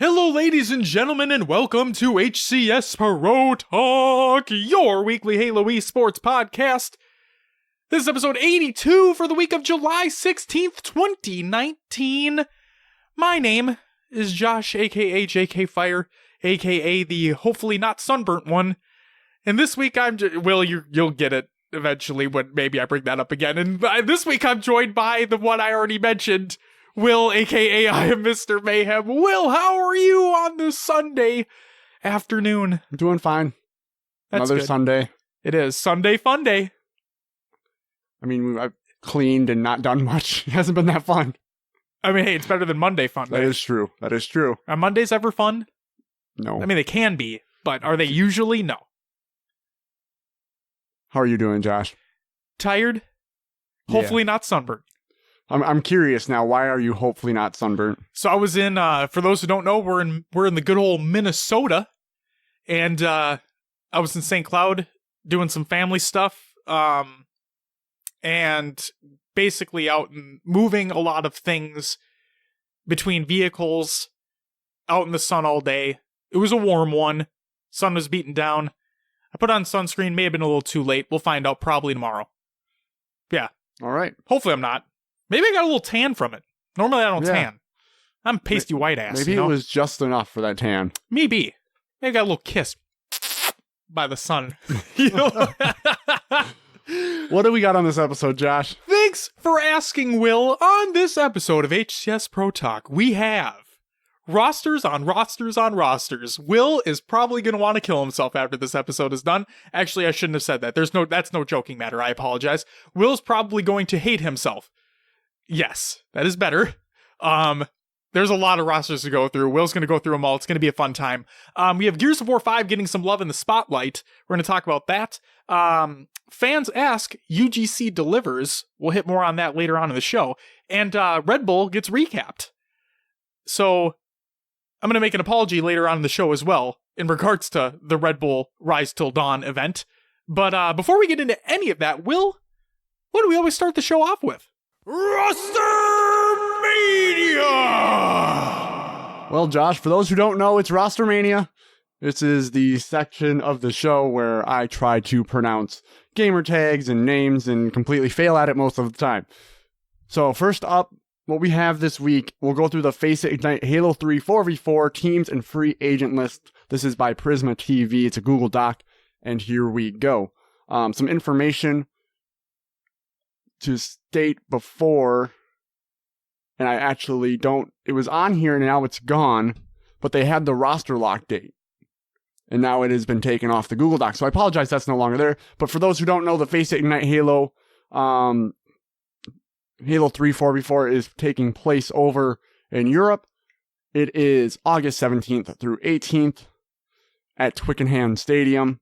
Hello, ladies and gentlemen, and welcome to HCS Pro Talk, your weekly Halo esports podcast. This is episode 82 for the week of July 16th, 2019. My name is Josh, aka JK Fire, aka the hopefully not sunburnt one. And this week Will, you'll get it eventually when maybe I bring that up again. And this week I'm joined by the one I already mentioned, Will, aka I am Mr. Mayhem. Will, how are you on this Sunday afternoon? I'm doing fine. That's Another good. Sunday. It is Sunday Fun Day. I mean, I've cleaned and not done much. It hasn't been that fun. I mean, hey, it's better than Monday Fun Day. That is true. That is true. Are Mondays ever fun? No. I mean, they can be, but are they usually? No. How are you doing, Josh? Tired? Hopefully not sunburned. I'm curious now. Why are you hopefully not sunburnt? So I was in, for those who don't know, we're in the good old Minnesota, and I was in St. Cloud doing some family stuff, and basically out and moving a lot of things between vehicles, out in the sun all day. It was a warm one. Sun was beating down. I put on sunscreen, may have been a little too late. We'll find out probably tomorrow. Yeah. All right. Hopefully I'm not. Maybe I got a little tan from it. Normally I don't tan. I'm pasty white ass. Maybe it was just enough for that tan. Maybe I got a little kiss by the sun. What do we got on this episode, Josh? Thanks for asking, Will. On this episode of HCS Pro Talk, we have rosters on rosters on rosters. Will is probably going to want to kill himself after this episode is done. Actually, I shouldn't have said that. That's no joking matter. I apologize. Will's probably going to hate himself. Yes, that is better. There's a lot of rosters to go through. Will's going to go through them all. It's going to be a fun time. We have Gears of War 5 getting some love in the spotlight. We're going to talk about that. Fans ask, UGC delivers. We'll hit more on that later on in the show. And RedBull gets recapped. So I'm going to make an apology later on in the show as well in regards to the RedBull Rise Till Dawn event. But before we get into any of that, Will, what do we always start the show off with? Roster Mania! Well, Josh, for those who don't know, it's Roster Mania. This is the section of the show where I try to pronounce gamer tags and names and completely fail at it most of the time. So first up, what we have this week, we'll go through the Face It Ignite Halo 3 4v4 teams and free agent list. This is by Prisma TV. It's a Google Doc, and here we go. Some information to state before, and I actually don't, it was on here and now it's gone, but they had the roster lock date, and now it has been taken off the Google Doc, so I apologize that's no longer there. But for those who don't know, the Face It Ignite Halo Halo 3 4v4 is taking place over in Europe. It is August 17th through 18th at Twickenham Stadium,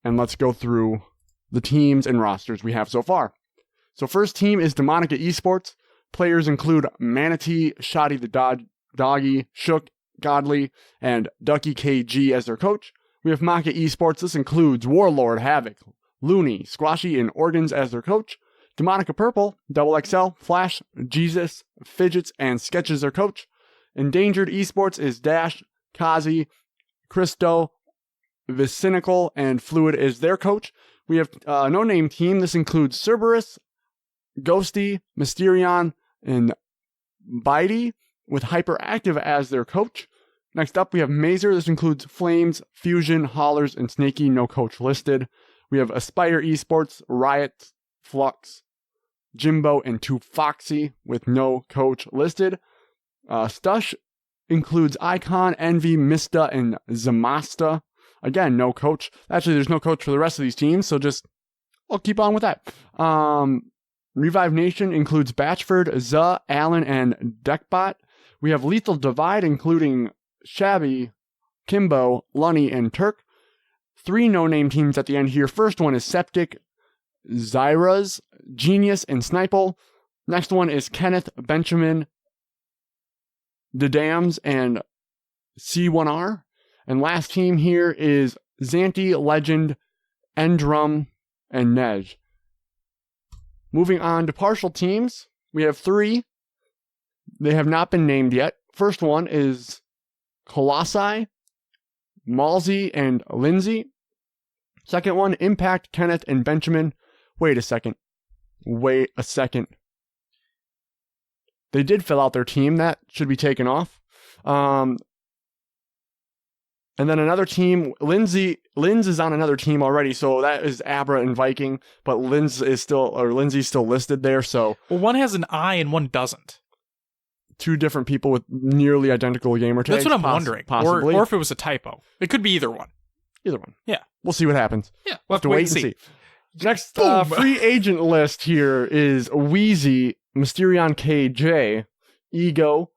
and let's go through the teams and rosters we have so far. So first team is Demonica Esports. Players include Manatee, Shoddy the Doggy, Shook, Godly, and Ducky KG as their coach. We have Maka Esports. This includes Warlord, Havoc, Looney, Squashy, and Organs as their coach. Demonica Purple, Double XL, Flash, Jesus, Fidgets, and Sketch as their coach. Endangered Esports is Dash, Kazi, Christo, Vicinical, and Fluid is their coach. We have a no-name team. This includes Cerberus, Ghosty, Mysterion, and Bitey, with Hyperactive as their coach. Next up, we have Mazer. This includes Flames, Fusion, Haulers, and Snaky, no coach listed. We have Aspire Esports, Riot, Flux, Jimbo, and 2 Foxy, with no coach listed. Stush includes Icon, Envy, Mista, and Zamasta. Again, no coach. Actually, there's no coach for the rest of these teams, so I'll keep on with that. Revive Nation includes Batchford, Zuh, Allen, and Deckbot. We have Lethal Divide, including Shabby, Kimbo, Lunny, and Turk. 3 no-name teams at the end here. First one is Septic, Zyras, Genius, and Sniple. Next one is Kenneth, Benjamin, The Dams, and C1R. And last team here is Xanti, Legend, Endrum, and Nej. Moving on to partial teams, we have 3. They have not been named yet. First one is Colossi, Malsey, and Lindsay. Second one, Impact, Kenneth, and Benjamin. Wait a second. They did fill out their team. That should be taken off. And then another team, Linz is on another team already, so that is Abra and Viking, but Lindsay's still listed there, so. Well, one has an I and one doesn't. Two different people with nearly identical gamer tags. That's what I'm wondering. Possibly. Or if it was a typo. It could be either one. Either one. Yeah. We'll see what happens. Yeah, we'll have to wait and see. Next free agent list here is Wheezy, Mysterion KJ, Ego,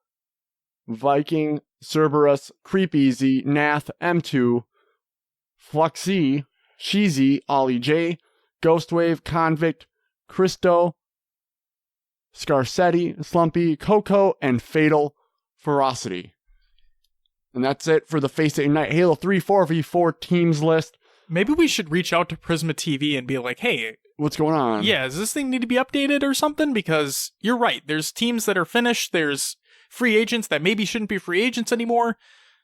Viking, Cerberus, Creepeasy, Nath, M2, Fluxy, Sheezy, Ollie J, Ghostwave, Convict, Christo, Scarcetti, Slumpy, Coco, and Fatal Ferocity. And that's it for the Face It Ignite Halo 3 4v4 teams list. Maybe we should reach out to Prisma TV and be like, hey, what's going on? Yeah, does this thing need to be updated or something? Because you're right. There's teams that are finished. There's free agents that maybe shouldn't be free agents anymore.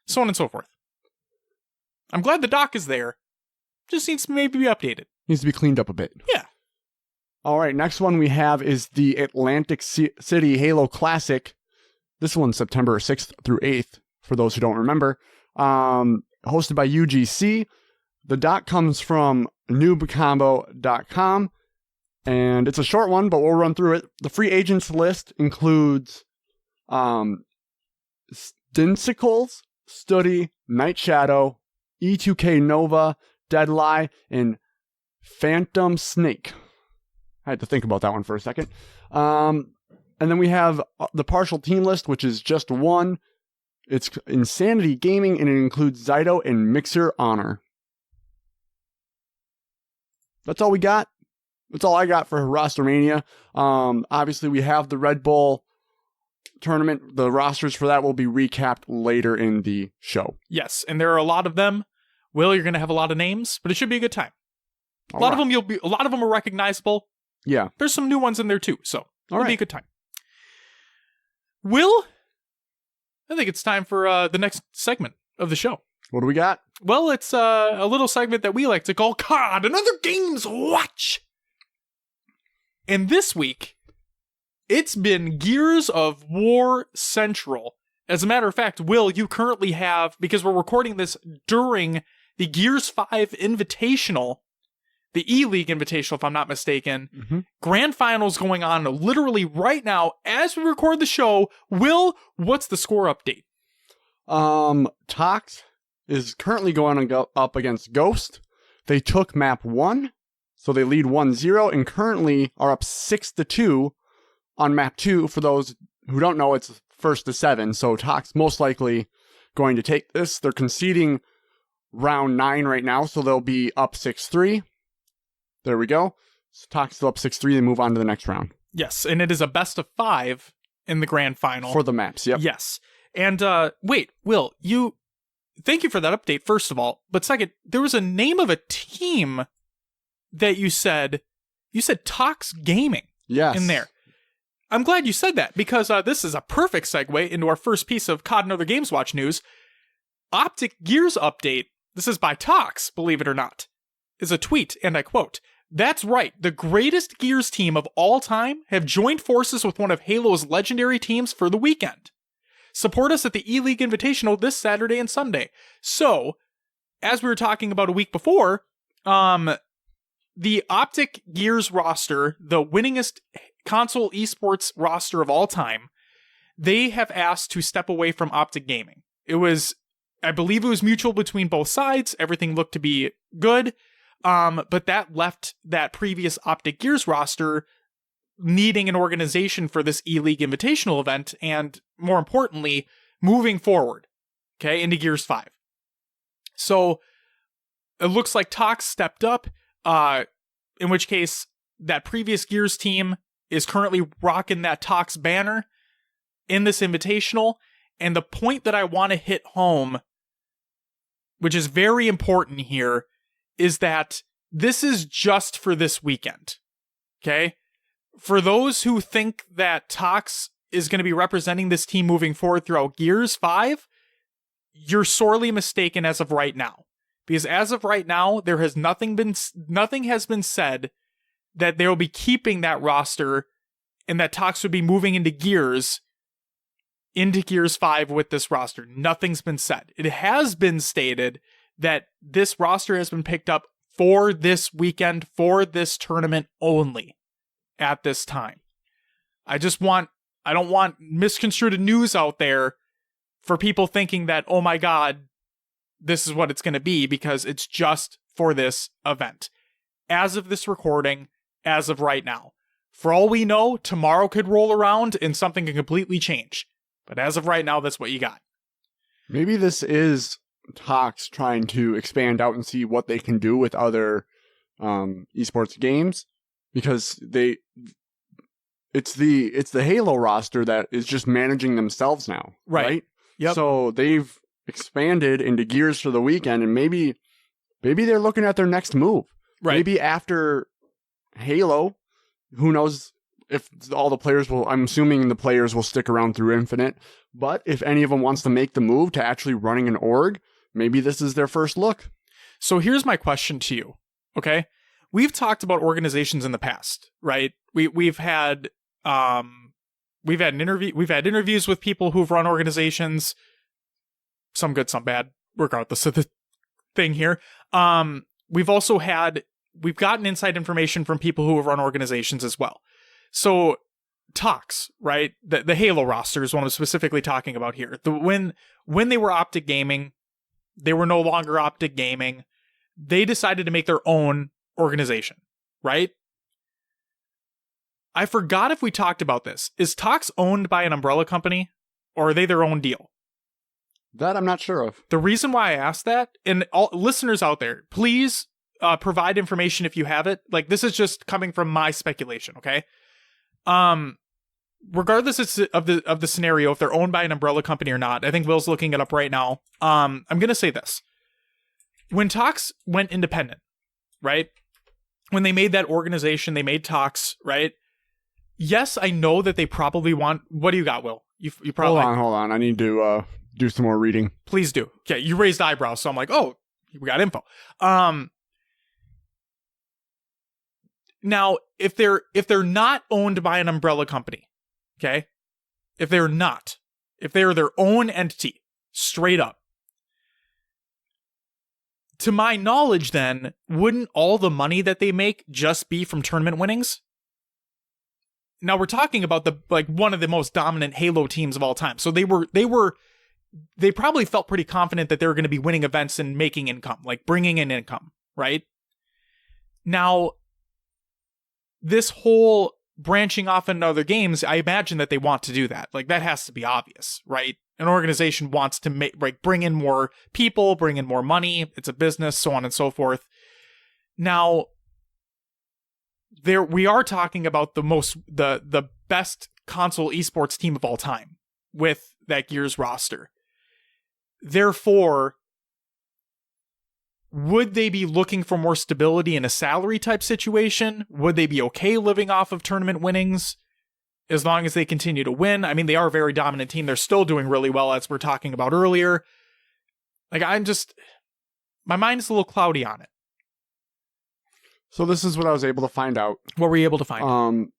So on and so forth. I'm glad the doc is there. Just needs to maybe be updated. Needs to be cleaned up a bit. Yeah. All right, next one we have is the Atlantic City Halo Classic. This one's September 6th through 8th, for those who don't remember. Hosted by UGC. The doc comes from noobcombo.com, and it's a short one, but we'll run through it. The free agents list includes Stinsicles, Studi, Night Shadow, E2K Nova, Deadlie, and Phantom Snake. I had to think about that one for a second. And then we have the partial team list, which is just one. It's Insanity Gaming, and it includes Zyto and Mixer Honor. That's all we got. That's all I got for Roster Mania. Obviously, we have the RedBull tournament. The rosters for that will be recapped later in the show. Yes, and there are a lot of them. Will, you're going to have a lot of names, but it should be a good time. A lot of them are recognizable. Yeah. There's some new ones in there too, so it'll be a good time. Will, I think it's time for the next segment of the show. What do we got? Well, it's a little segment that we like to call COD, Another Game's Watch. And this week, it's been Gears of War Central. As a matter of fact, Will, you currently have, because we're recording this during the Gears 5 Invitational, the E-League Invitational, if I'm not mistaken, Grand Finals going on literally right now as we record the show. Will, what's the score update? Tox is currently going up against Ghost. They took map 1, so they lead 1-0, and currently are up 6-2 on map 2. For those who don't know, it's 1st to 7, so Tox most likely going to take this. They're conceding round 9 right now, so they'll be up 6-3. There we go. So Tox still up 6-3, they move on to the next round. Yes, and it is a best of 5 in the grand final. For the maps, yep. Yes. And wait, Will, thank you for that update, first of all. But second, there was a name of a team that you said Tox Gaming in there. I'm glad you said that, because this is a perfect segue into our first piece of COD and Other Games Watch news. Optic Gears update, this is by Tox, believe it or not, is a tweet, and I quote, "That's right, the greatest Gears team of all time have joined forces with one of Halo's legendary teams for the weekend. Support us at the E-League Invitational this Saturday and Sunday." So, as we were talking about a week before, the Optic Gears roster, the winningest console esports roster of all time, they have asked to step away from Optic Gaming. I believe it was mutual between both sides. Everything looked to be good. But that left that previous Optic Gears roster needing an organization for this E-League Invitational event, and more importantly, moving forward, into Gears 5. So it looks like Tox stepped up, in which case that previous Gears team is currently rocking that Tox banner in this Invitational. And the point that I want to hit home, which is very important here, is that this is just for this weekend, okay? For those who think that Tox is going to be representing this team moving forward throughout Gears 5, you're sorely mistaken as of right now. Because as of right now, nothing has been said that they will be keeping that roster and that talks would be moving into Gears 5 with this roster. Nothing's been said. It has been stated that this roster has been picked up for this weekend, for this tournament only at this time. I don't want misconstrued news out there for people thinking that, oh my God, this is what it's going to be, because it's just for this event. As of this recording, as of right now. For all we know, tomorrow could roll around and something can completely change. But as of right now, that's what you got. Maybe this is Talks trying to expand out and see what they can do with other esports games, because it's the Halo roster that is just managing themselves now, right? Yep. So they've expanded into Gears for the weekend, and maybe they're looking at their next move. Right. Maybe after Halo, who knows if all the players will, I'm assuming the players will stick around through Infinite, but if any of them wants to make the move to actually running an org, maybe this is their first look. So here's my question to you, okay? We've talked about organizations in the past, right? We've had interviews with people who've run organizations, some good, some bad, regardless of the thing here. We've gotten inside information from people who have run organizations as well. So Talks, right? The Halo roster is what I'm specifically talking about here. When they were Optic Gaming, they were no longer Optic Gaming. They decided to make their own organization, right? I forgot if we talked about this. Is Talks owned by an umbrella company, or are they their own deal? That I'm not sure of. The reason why I asked that, and all listeners out there, please provide information if you have it. Like, this is just coming from my speculation, okay? Regardless of the scenario, if they're owned by an umbrella company or not, I think Will's looking it up right now. I'm going to say this. When Talks went independent, right? When they made that organization, they made Talks, right? Yes, I know that they probably want... What do you got, Will? You probably... Hold on. I need to do some more reading. Please do. Okay, you raised eyebrows, so I'm like, oh, we got info. Now, if they're not owned by an umbrella company, okay? If they're their own entity, straight up. To my knowledge, then, wouldn't all the money that they make just be from tournament winnings? Now we're talking about one of the most dominant Halo teams of all time. So they probably felt pretty confident that they were going to be winning events and making income, like bringing in income, right? Now, this whole branching off into other games, I imagine that they want to do that. Like, that has to be obvious, right? An organization wants to bring in more people, bring in more money. It's a business, so on and so forth. Now, we are talking about the best console esports team of all time with that Gears roster. Therefore, would they be looking for more stability in a salary type situation? Would they be okay living off of tournament winnings as long as they continue to win? I mean, they are a very dominant team. They're still doing really well, as we're talking about earlier. Like, my mind's a little cloudy on it. So this is what I was able to find out. What were you able to find? And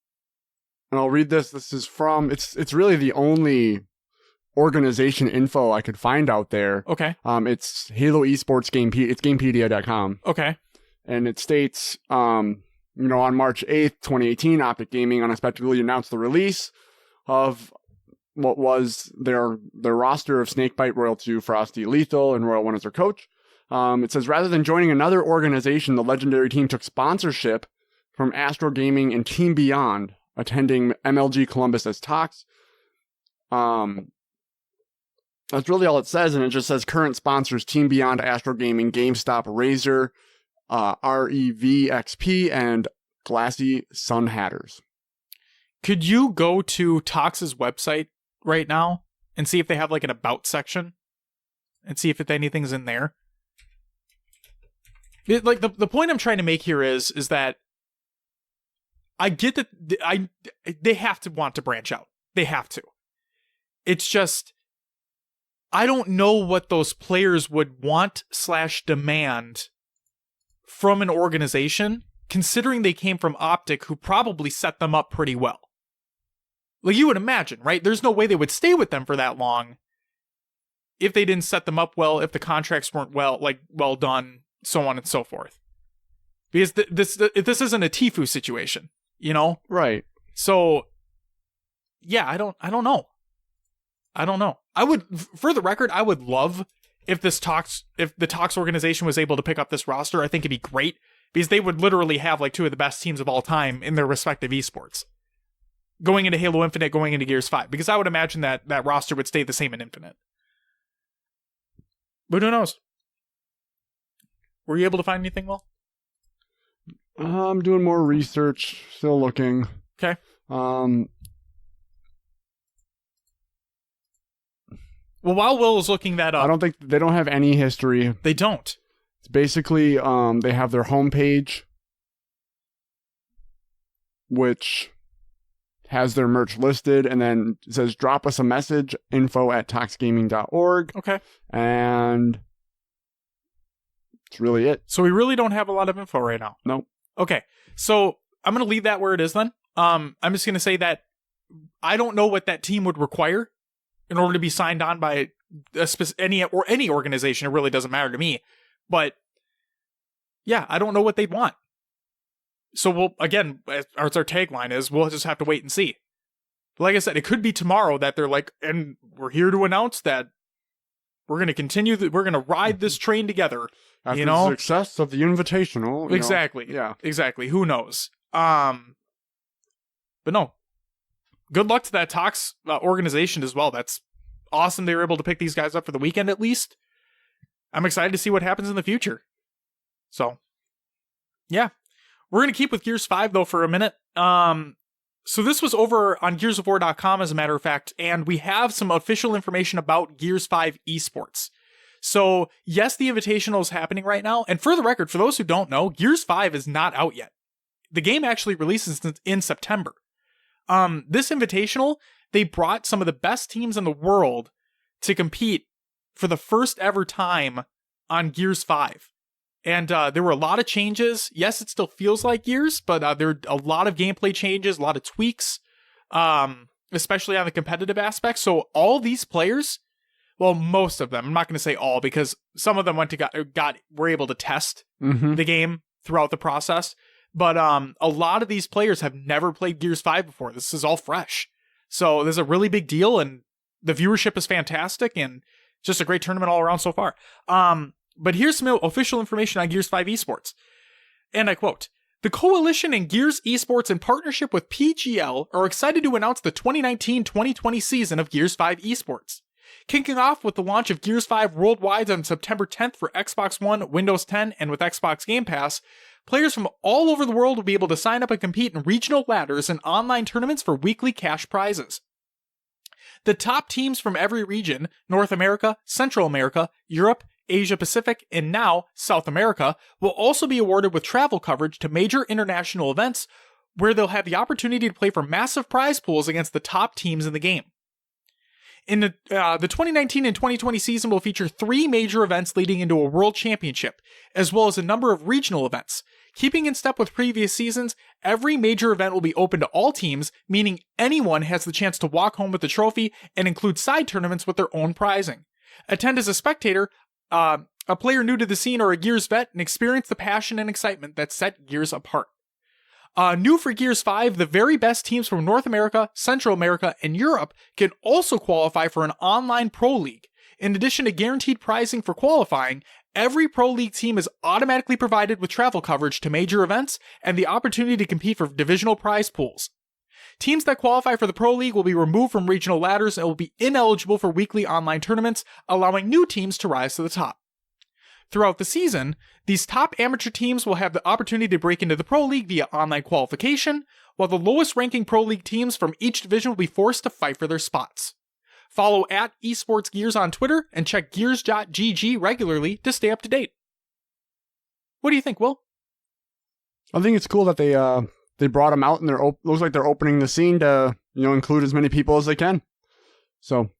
I'll read this. This is from, it's really the only organization info I could find out there. Okay. It's Halo Esports it's Gamepedia.com. Okay. And it states, on March 8th, 2018, Optic Gaming unexpectedly announced the release of what was their roster of Snakebite, Royal 2, Frosty, Lethal, and Royal 1 as their coach. It says, rather than joining another organization, the legendary team took sponsorship from Astro Gaming and Team Beyond, attending MLG Columbus as Talks. That's really all it says, and it just says current sponsors: Team Beyond, Astro Gaming, GameStop, Razer, REVXP, and Glassy Sun Hatters. Could you go to Talks' website right now and see if they have like an about section and see if anything's in there? The point I'm trying to make here is that I get that they have to want to branch out. They have to. It's just, I don't know what those players would want / demand from an organization, considering they came from Optic, who probably set them up pretty well. Like, you would imagine, right? There's no way they would stay with them for that long if they didn't set them up well, if the contracts weren't well done, so on and so forth. Because this isn't a Tfue situation, you know? Right. So, yeah, I don't know. I would, for the record, I would love if the Talks organization was able to pick up this roster. I think it'd be great, because they would literally have like 2 of the best teams of all time in their respective esports. Going into Halo Infinite, going into Gears 5, because I would imagine that roster would stay the same in Infinite. But who knows? Were you able to find anything, Will? I'm doing more research, still looking. Okay. Well, while Will is looking that up... I don't think... They don't have any history. They don't. It's basically, they have their homepage, which has their merch listed, and then it says, drop us a message, info@toxgaming.org. Okay. And that's really it. So we really don't have a lot of info right now. Nope. Okay. So I'm going to leave that where it is then. I'm just going to say that I don't know what that team would require in order to be signed on by any organization. It really doesn't matter to me. But yeah, I don't know what they'd want. So we'll, again, as our tagline is, we'll just have to wait and see. Like I said, it could be tomorrow that they're like, and we're here to announce that we're going to continue, we're going to ride this train together. After the success of the Invitational. Exactly. Yeah. Exactly. Who knows? But no. Good luck to that Talks organization as well. That's awesome they were able to pick these guys up for the weekend at least. I'm excited to see what happens in the future. So, yeah. We're going to keep with Gears 5, though, for a minute. So this was over on gearsofwar.com, as a matter of fact, and we have some official information about Gears 5 esports. So, yes, the Invitational is happening right now, and for the record, for those who don't know, Gears 5 is not out yet. The game actually releases in September. This Invitational, they brought some of the best teams in the world to compete for the first ever time on Gears 5. And there were a lot of changes. Yes, it still feels like Gears, but there are a lot of gameplay changes, a lot of tweaks, especially on the competitive aspect. So all these players, well, most of them, I'm not going to say all, because some of them were able to test the game throughout the process. But a lot of these players have never played Gears 5 before. This is all fresh. So there's a really big deal, and the viewership is fantastic, and just a great tournament all around so far. But here's some official information on Gears 5 esports. And I quote, "The Coalition and Gears Esports, in partnership with PGL, are excited to announce the 2019-2020 season of Gears 5 esports. Kicking off with the launch of Gears 5 worldwide on September 10th for Xbox One, Windows 10, and with Xbox Game Pass, players from all over the world will be able to sign up and compete in regional ladders and online tournaments for weekly cash prizes. The top teams from every region, North America, Central America, Europe, Asia Pacific, and now South America, will also be awarded with travel coverage to major international events where they'll have the opportunity to play for massive prize pools against the top teams in the game. In the 2019 and 2020 season will feature 3 major events leading into a world championship, as well as a number of regional events. Keeping in step with previous seasons, every major event will be open to all teams, meaning anyone has the chance to walk home with the trophy, and include side tournaments with their own prizing. Attend as a spectator, a player new to the scene, or a Gears vet, and experience the passion and excitement that set Gears apart. New for Gears 5, the very best teams from North America, Central America, and Europe can also qualify for an online Pro League. In addition to guaranteed prizing for qualifying, every Pro League team is automatically provided with travel coverage to major events and the opportunity to compete for divisional prize pools. Teams that qualify for the Pro League will be removed from regional ladders and will be ineligible for weekly online tournaments, allowing new teams to rise to the top. Throughout the season, these top amateur teams will have the opportunity to break into the Pro League via online qualification, while the lowest ranking Pro League teams from each division will be forced to fight for their spots. Follow @esportsgears on Twitter and check gears.gg regularly to stay up to date. What do you think, Will? I think it's cool that they brought them out, and looks like they're opening the scene to include as many people as they can. So,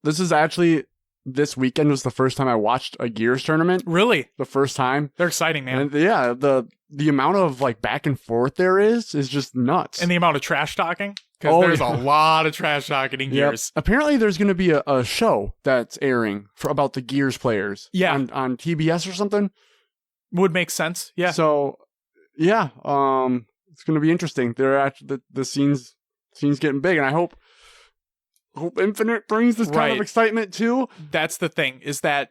this is actually this weekend was the first time I watched a Gears tournament. Really? The first time. They're exciting, man. And yeah, the amount of like back and forth there is just nuts. And the amount of trash talking. Because there's a lot of trash talking in Gears. Apparently there's going to be a show that's airing about the Gears players. Yeah. On TBS or something. Would make sense. Yeah. So, yeah. It's going to be interesting. They're actually the scene's getting big, and I hope Infinite brings this kind of excitement too. That's the thing, is that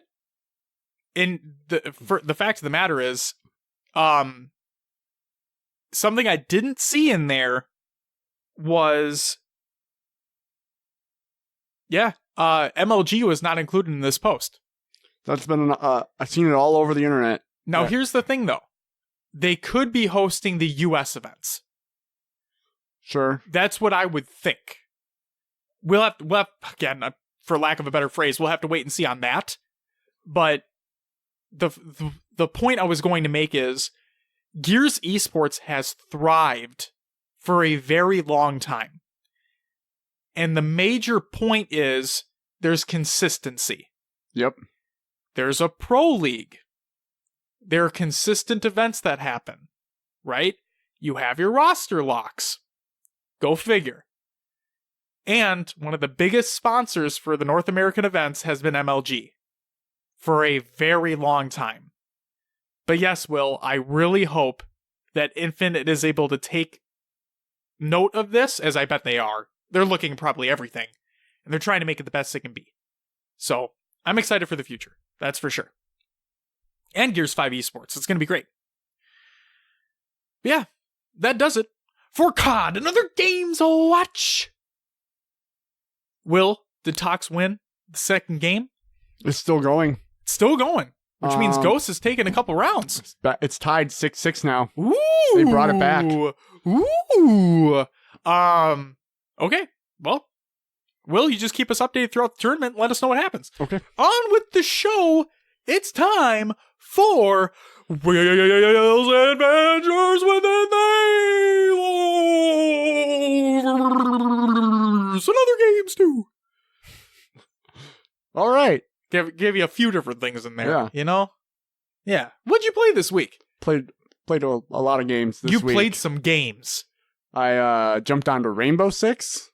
the fact of the matter is, something I didn't see in there was, MLG was not included in this post. That's been, I've seen it all over the internet. Now, here's the thing though. They could be hosting the US events. Sure. That's what I would think. We'll have again, for lack of a better phrase, we'll have to wait and see on that. But the point I was going to make is Gears Esports has thrived for a very long time. And the major point is there's consistency. Yep. There's a pro league. There are consistent events that happen, right? You have your roster locks. Go figure. And one of the biggest sponsors for the North American events has been MLG for a very long time. But yes, Will, I really hope that Infinite is able to take note of this, as I bet they are. They're looking at probably everything, and they're trying to make it the best it can be. So, I'm excited for the future. That's for sure. And Gears 5 Esports. It's going to be great. But yeah, that does it for COD and other games to watch. Will, did Tox win the second game? It's still going. It's still going, which means Ghost has taken a couple rounds. It's tied 6-6 now. Ooh. They brought it back. Ooh. Okay. Well, Will, you just keep us updated throughout the tournament and let us know what happens. Okay. On with the show. It's time for Will's Adventures Within Halos and other games too. All right. Give you a few different things in there. Yeah. You know? Yeah. What'd you play this week? Played a lot of games this week. You played some games. I jumped onto Rainbow Six.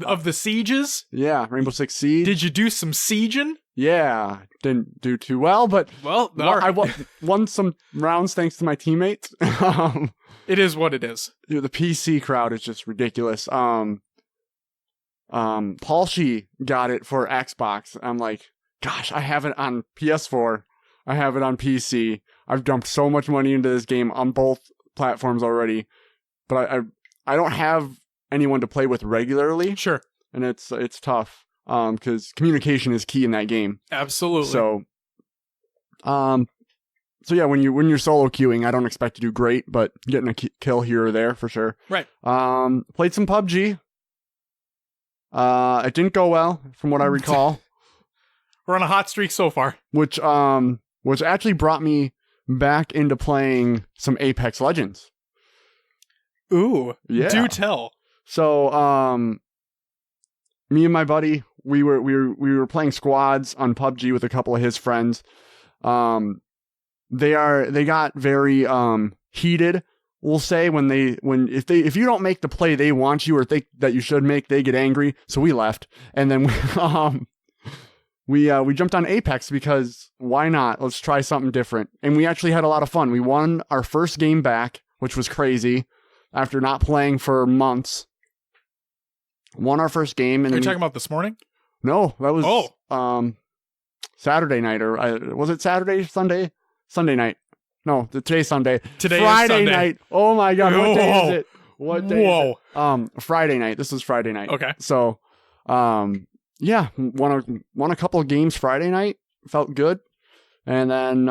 Of the sieges? Yeah, Rainbow Six Siege. Did you do some sieging? Yeah, didn't do too well, but I won some rounds thanks to my teammates. It is what it is. The PC crowd is just ridiculous. Palshi got it for Xbox. I'm like, gosh, I have it on PS4. I have it on PC. I've dumped so much money into this game on both platforms already, but I don't have anyone to play with regularly. Sure. And it's tough. Because communication is key in that game. Absolutely. So yeah, when you're solo queuing, I don't expect to do great, but getting a kill here or there for sure. Right. Played some PUBG. It didn't go well, from what I recall. We're on a hot streak so far. Which actually brought me back into playing some Apex Legends. Ooh. Yeah. Do tell. So me and my buddy, we were playing squads on PUBG with a couple of his friends. They got very heated, we'll say, if you don't make the play they want you or think that you should make, they get angry. So we left, and then we jumped on Apex because why not? Let's try something different. And we actually had a lot of fun. We won our first game back, which was crazy after not playing for months. Won our first game. And Are you talking about this morning? No, that was Saturday night, or was it Saturday, Sunday? Sunday night. No, today's Sunday. Friday night. Oh my God, what day is it? What day is it? Friday night. This was Friday night. Okay. So, yeah, won a couple of games Friday night. Felt good. And then,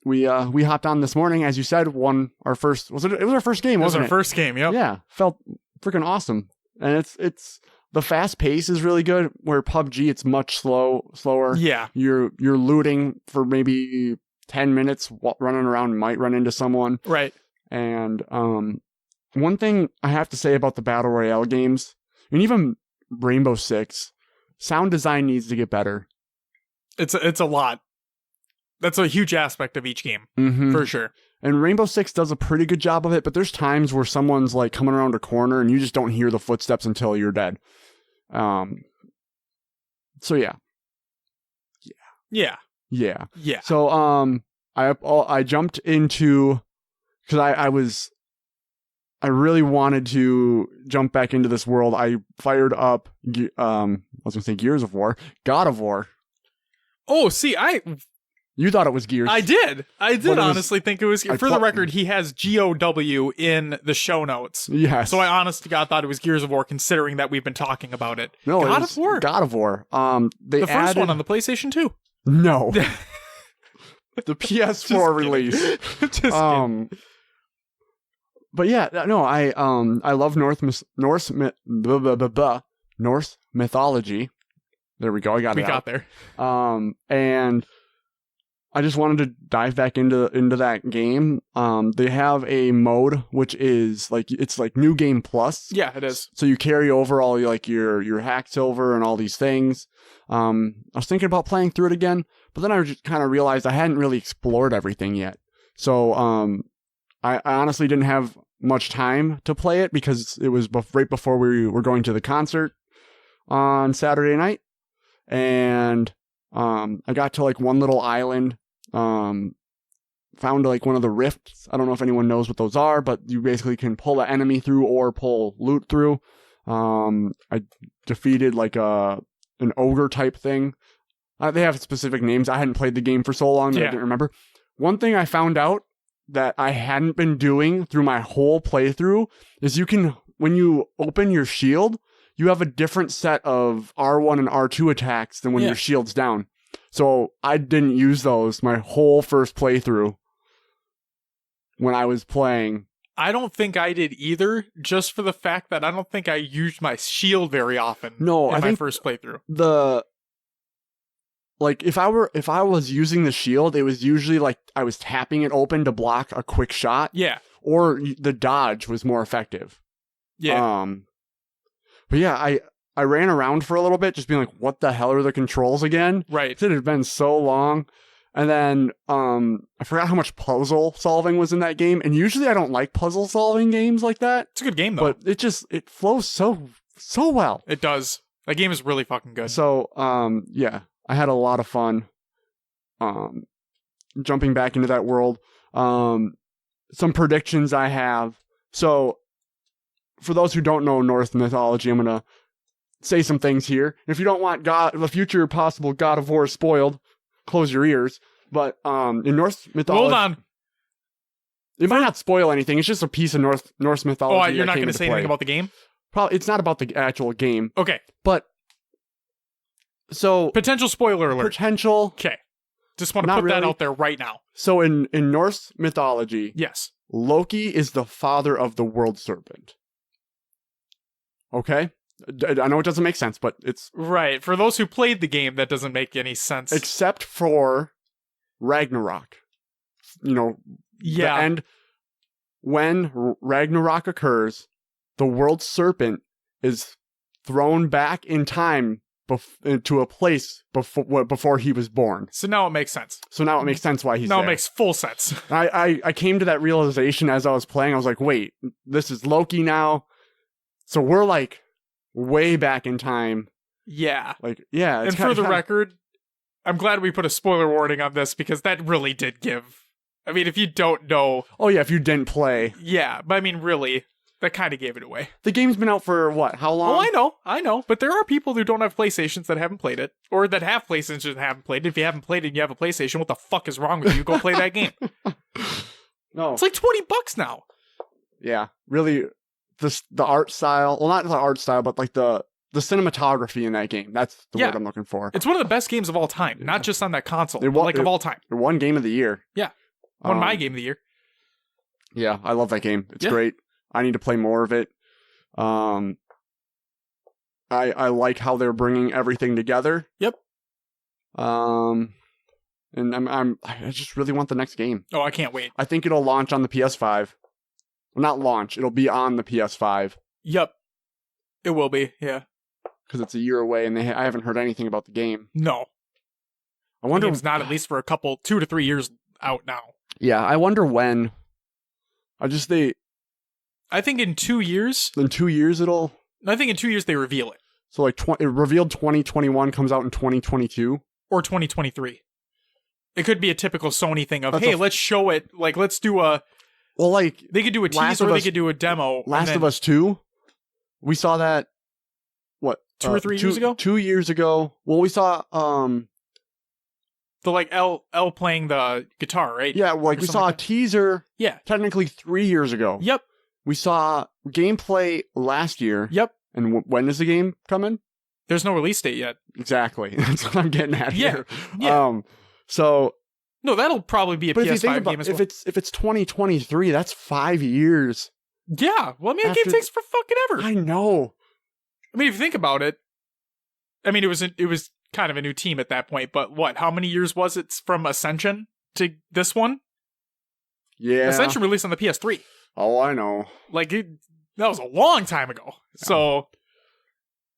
we hopped on this morning, as you said, won our first. It was our first game, wasn't it? It was our first game. Yep. Yeah, felt freaking awesome. And it's the fast pace is really good. Where PUBG, it's much slower. Yeah, you're looting for maybe 10 minutes, running around, might run into someone. Right. And one thing I have to say about the battle royale games, and even Rainbow Six. Sound design needs to get better. It's a lot. That's a huge aspect of each game, for sure. And Rainbow Six does a pretty good job of it, but there's times where someone's like coming around a corner and you just don't hear the footsteps until you're dead. So yeah. Yeah. So I jumped into, because I really wanted to jump back into this world. I fired up I was gonna say Gears of War, God of War. Oh, see, You thought it was Gears. I did honestly think it was. For the record, he has GOW in the show notes. Yes. So I honest to God thought it was Gears of War, considering that we've been talking about it. No, God of War. God of War. The first one on the PlayStation 2. No. The PS4 release. Just kidding. But yeah, no, I love Norse mythology. There we go. I got it. We got there. And I just wanted to dive back into that game. They have a mode which is it's like New Game Plus. Yeah, it is. So you carry over all your hack silver and all these things. I was thinking about playing through it again, but then I just kind of realized I hadn't really explored everything yet. So I honestly didn't have much time to play it because it was right before we were going to the concert on Saturday night. And I got to like one little island, found like one of the rifts. I don't know if anyone knows what those are, but you basically can pull an enemy through or pull loot through. I defeated like an ogre type thing. They have specific names. I hadn't played the game for so long that I didn't remember. One thing I found out that I hadn't been doing through my whole playthrough is when you open your shield, you have a different set of R1 and R2 attacks than when your shield's down. So I didn't use those my whole first playthrough when I was playing. I don't think I did either, just for the fact that I don't think I used my shield very often in my first playthrough. If I was using the shield, it was usually like I was tapping it open to block a quick shot. Yeah. Or the dodge was more effective. Yeah. But yeah, I ran around for a little bit just being like, what the hell are the controls again? Right. It had been so long. And then I forgot how much puzzle solving was in that game. And usually I don't like puzzle solving games like that. It's a good game though. But it flows so well. It does. That game is really fucking good. So yeah, I had a lot of fun jumping back into that world. Some predictions I have. So for those who don't know Norse mythology, I'm going to say some things here. If you don't want the future possible God of War spoiled, close your ears. But in Norse mythology... Hold on. It might not spoil anything. It's just a piece of Norse mythology. Oh, you're not going to say anything about the game? Probably, it's not about the actual game. Okay. But, so... Potential spoiler alert. Potential... Okay. Just want to put that out there right now. So in Norse mythology... Yes. Loki is the father of the world serpent. Okay? I know it doesn't make sense, but it's... Right. For those who played the game, that doesn't make any sense. Except for Ragnarok. The end. When Ragnarok occurs, the world serpent is thrown back in time to a place before he was born. So now it makes sense. Why he's there. Now it makes full sense. I came to that realization as I was playing. I was like, wait, this is Loki now. So we're like way back in time. Yeah. Yeah. And for the record, I'm glad we put a spoiler warning on this because that really did give... I mean, if you don't know... Oh, yeah, if you didn't play. Yeah, but I mean, really, that kind of gave it away. The game's been out for, what, how long? Oh, I know. But there are people who don't have PlayStations that haven't played it. Or that have PlayStations and haven't played it. If you haven't played it and you have a PlayStation, what the fuck is wrong with you? Go play that game. No. It's like $20 now. Yeah, really, the art style... Well, not the art style, but like the cinematography in that game. That's the word I'm looking for. It's one of the best games of all time. Not just on that console, but of all time. It won Game of the Year. Yeah. Won my Game of the Year. Yeah, I love that game. It's great. I need to play more of it. I like how they're bringing everything together. Yep. And I just really want the next game. Oh, I can't wait. I think it'll launch on the PS5. Well, not launch. It'll be on the PS5. Yep. It will be. Yeah. because it's a year away, and I haven't heard anything about the game. No. I wonder. It's not at least for a couple, 2 to 3 years out now. Yeah, I wonder when. I think in 2 years. In 2 years I think in 2 years they reveal it. So like it revealed 2021, comes out in 2022 or 2023. It could be a typical Sony thing of, hey, let's show it. Like, let's do a. Well, like they could do a teaser, or they could do a demo. Last of Us 2. We saw that. What 2 or 3 years ago? 2 years ago. Well, we saw the like L playing the guitar, right? Yeah, like we saw a teaser. Yeah, technically 3 years ago. Yep. We saw gameplay last year. Yep. And when does the game come in? There's no release date yet. Exactly. That's what I'm getting at here. Yeah. So. No, that'll probably be a PS5 game as well. If it's 2023, that's 5 years. Yeah. Well, I mean, the game takes for fucking ever. I know. I mean, if you think about it, I mean, it was kind of a new team at that point, but what? How many years was it from Ascension to this one? Yeah. Ascension released on the PS3. Oh, I know. Like, that was a long time ago. Yeah. So,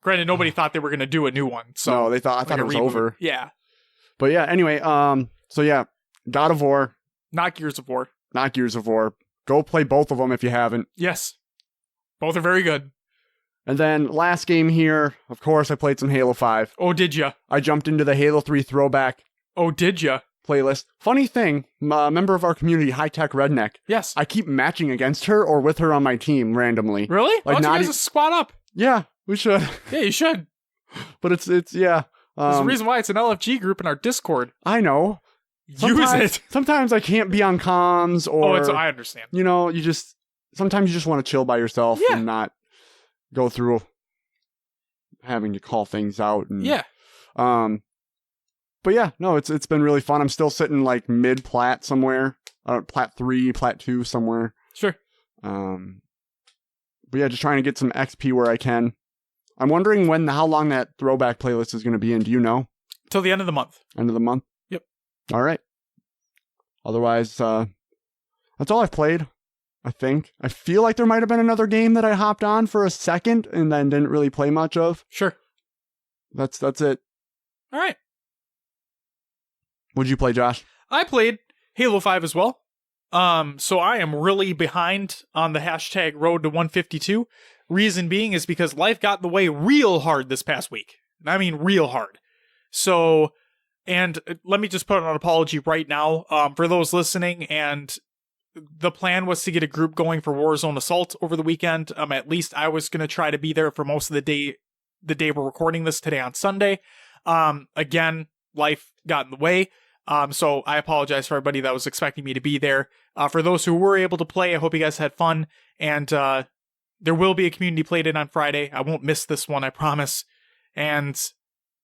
granted, nobody thought they were going to do a new one. So no, I thought it was over. Yeah. But yeah, anyway, so yeah, God of War. Not Gears of War. Not Gears of War. Go play both of them if you haven't. Yes. Both are very good. And then last game here, of course, I played some Halo 5. Oh, did ya? I jumped into the Halo 3 throwback. Oh, did ya? Playlist. Funny thing, a member of our community, High Tech Redneck. Yes. I keep matching against her or with her on my team randomly. Really? Like, why don't you guys squat up? Yeah, we should. Yeah, you should. But it's yeah. There's a reason why it's an LFG group in our Discord. I know. Use it. Sometimes I can't be on comms or... I understand. You know, sometimes you just want to chill by yourself and not go through having to call things out. And, yeah. But yeah, no, it's been really fun. I'm still sitting like mid-plat somewhere. Plat 3, Plat 2 somewhere. Sure. But yeah, just trying to get some XP where I can. I'm wondering how long that throwback playlist is going to be in. Do you know? Till the end of the month. End of the month? Yep. All right. Otherwise, that's all I've played, I think. I feel like there might have been another game that I hopped on for a second and then didn't really play much of. Sure. That's it. All right. What'd you play, Josh? I played Halo 5 as well. So I am really behind on the hashtag road to 152. Reason being is because life got in the way real hard this past week. I mean, real hard. So, and let me just put an apology right now for those listening. And the plan was to get a group going for Warzone Assault over the weekend. At least I was going to try to be there for most of the day we're recording this today on Sunday. Again, life got in the way. So I apologize for everybody that was expecting me to be there. For those who were able to play, I hope you guys had fun. And there will be a community play-in on Friday. I won't miss this one, I promise. And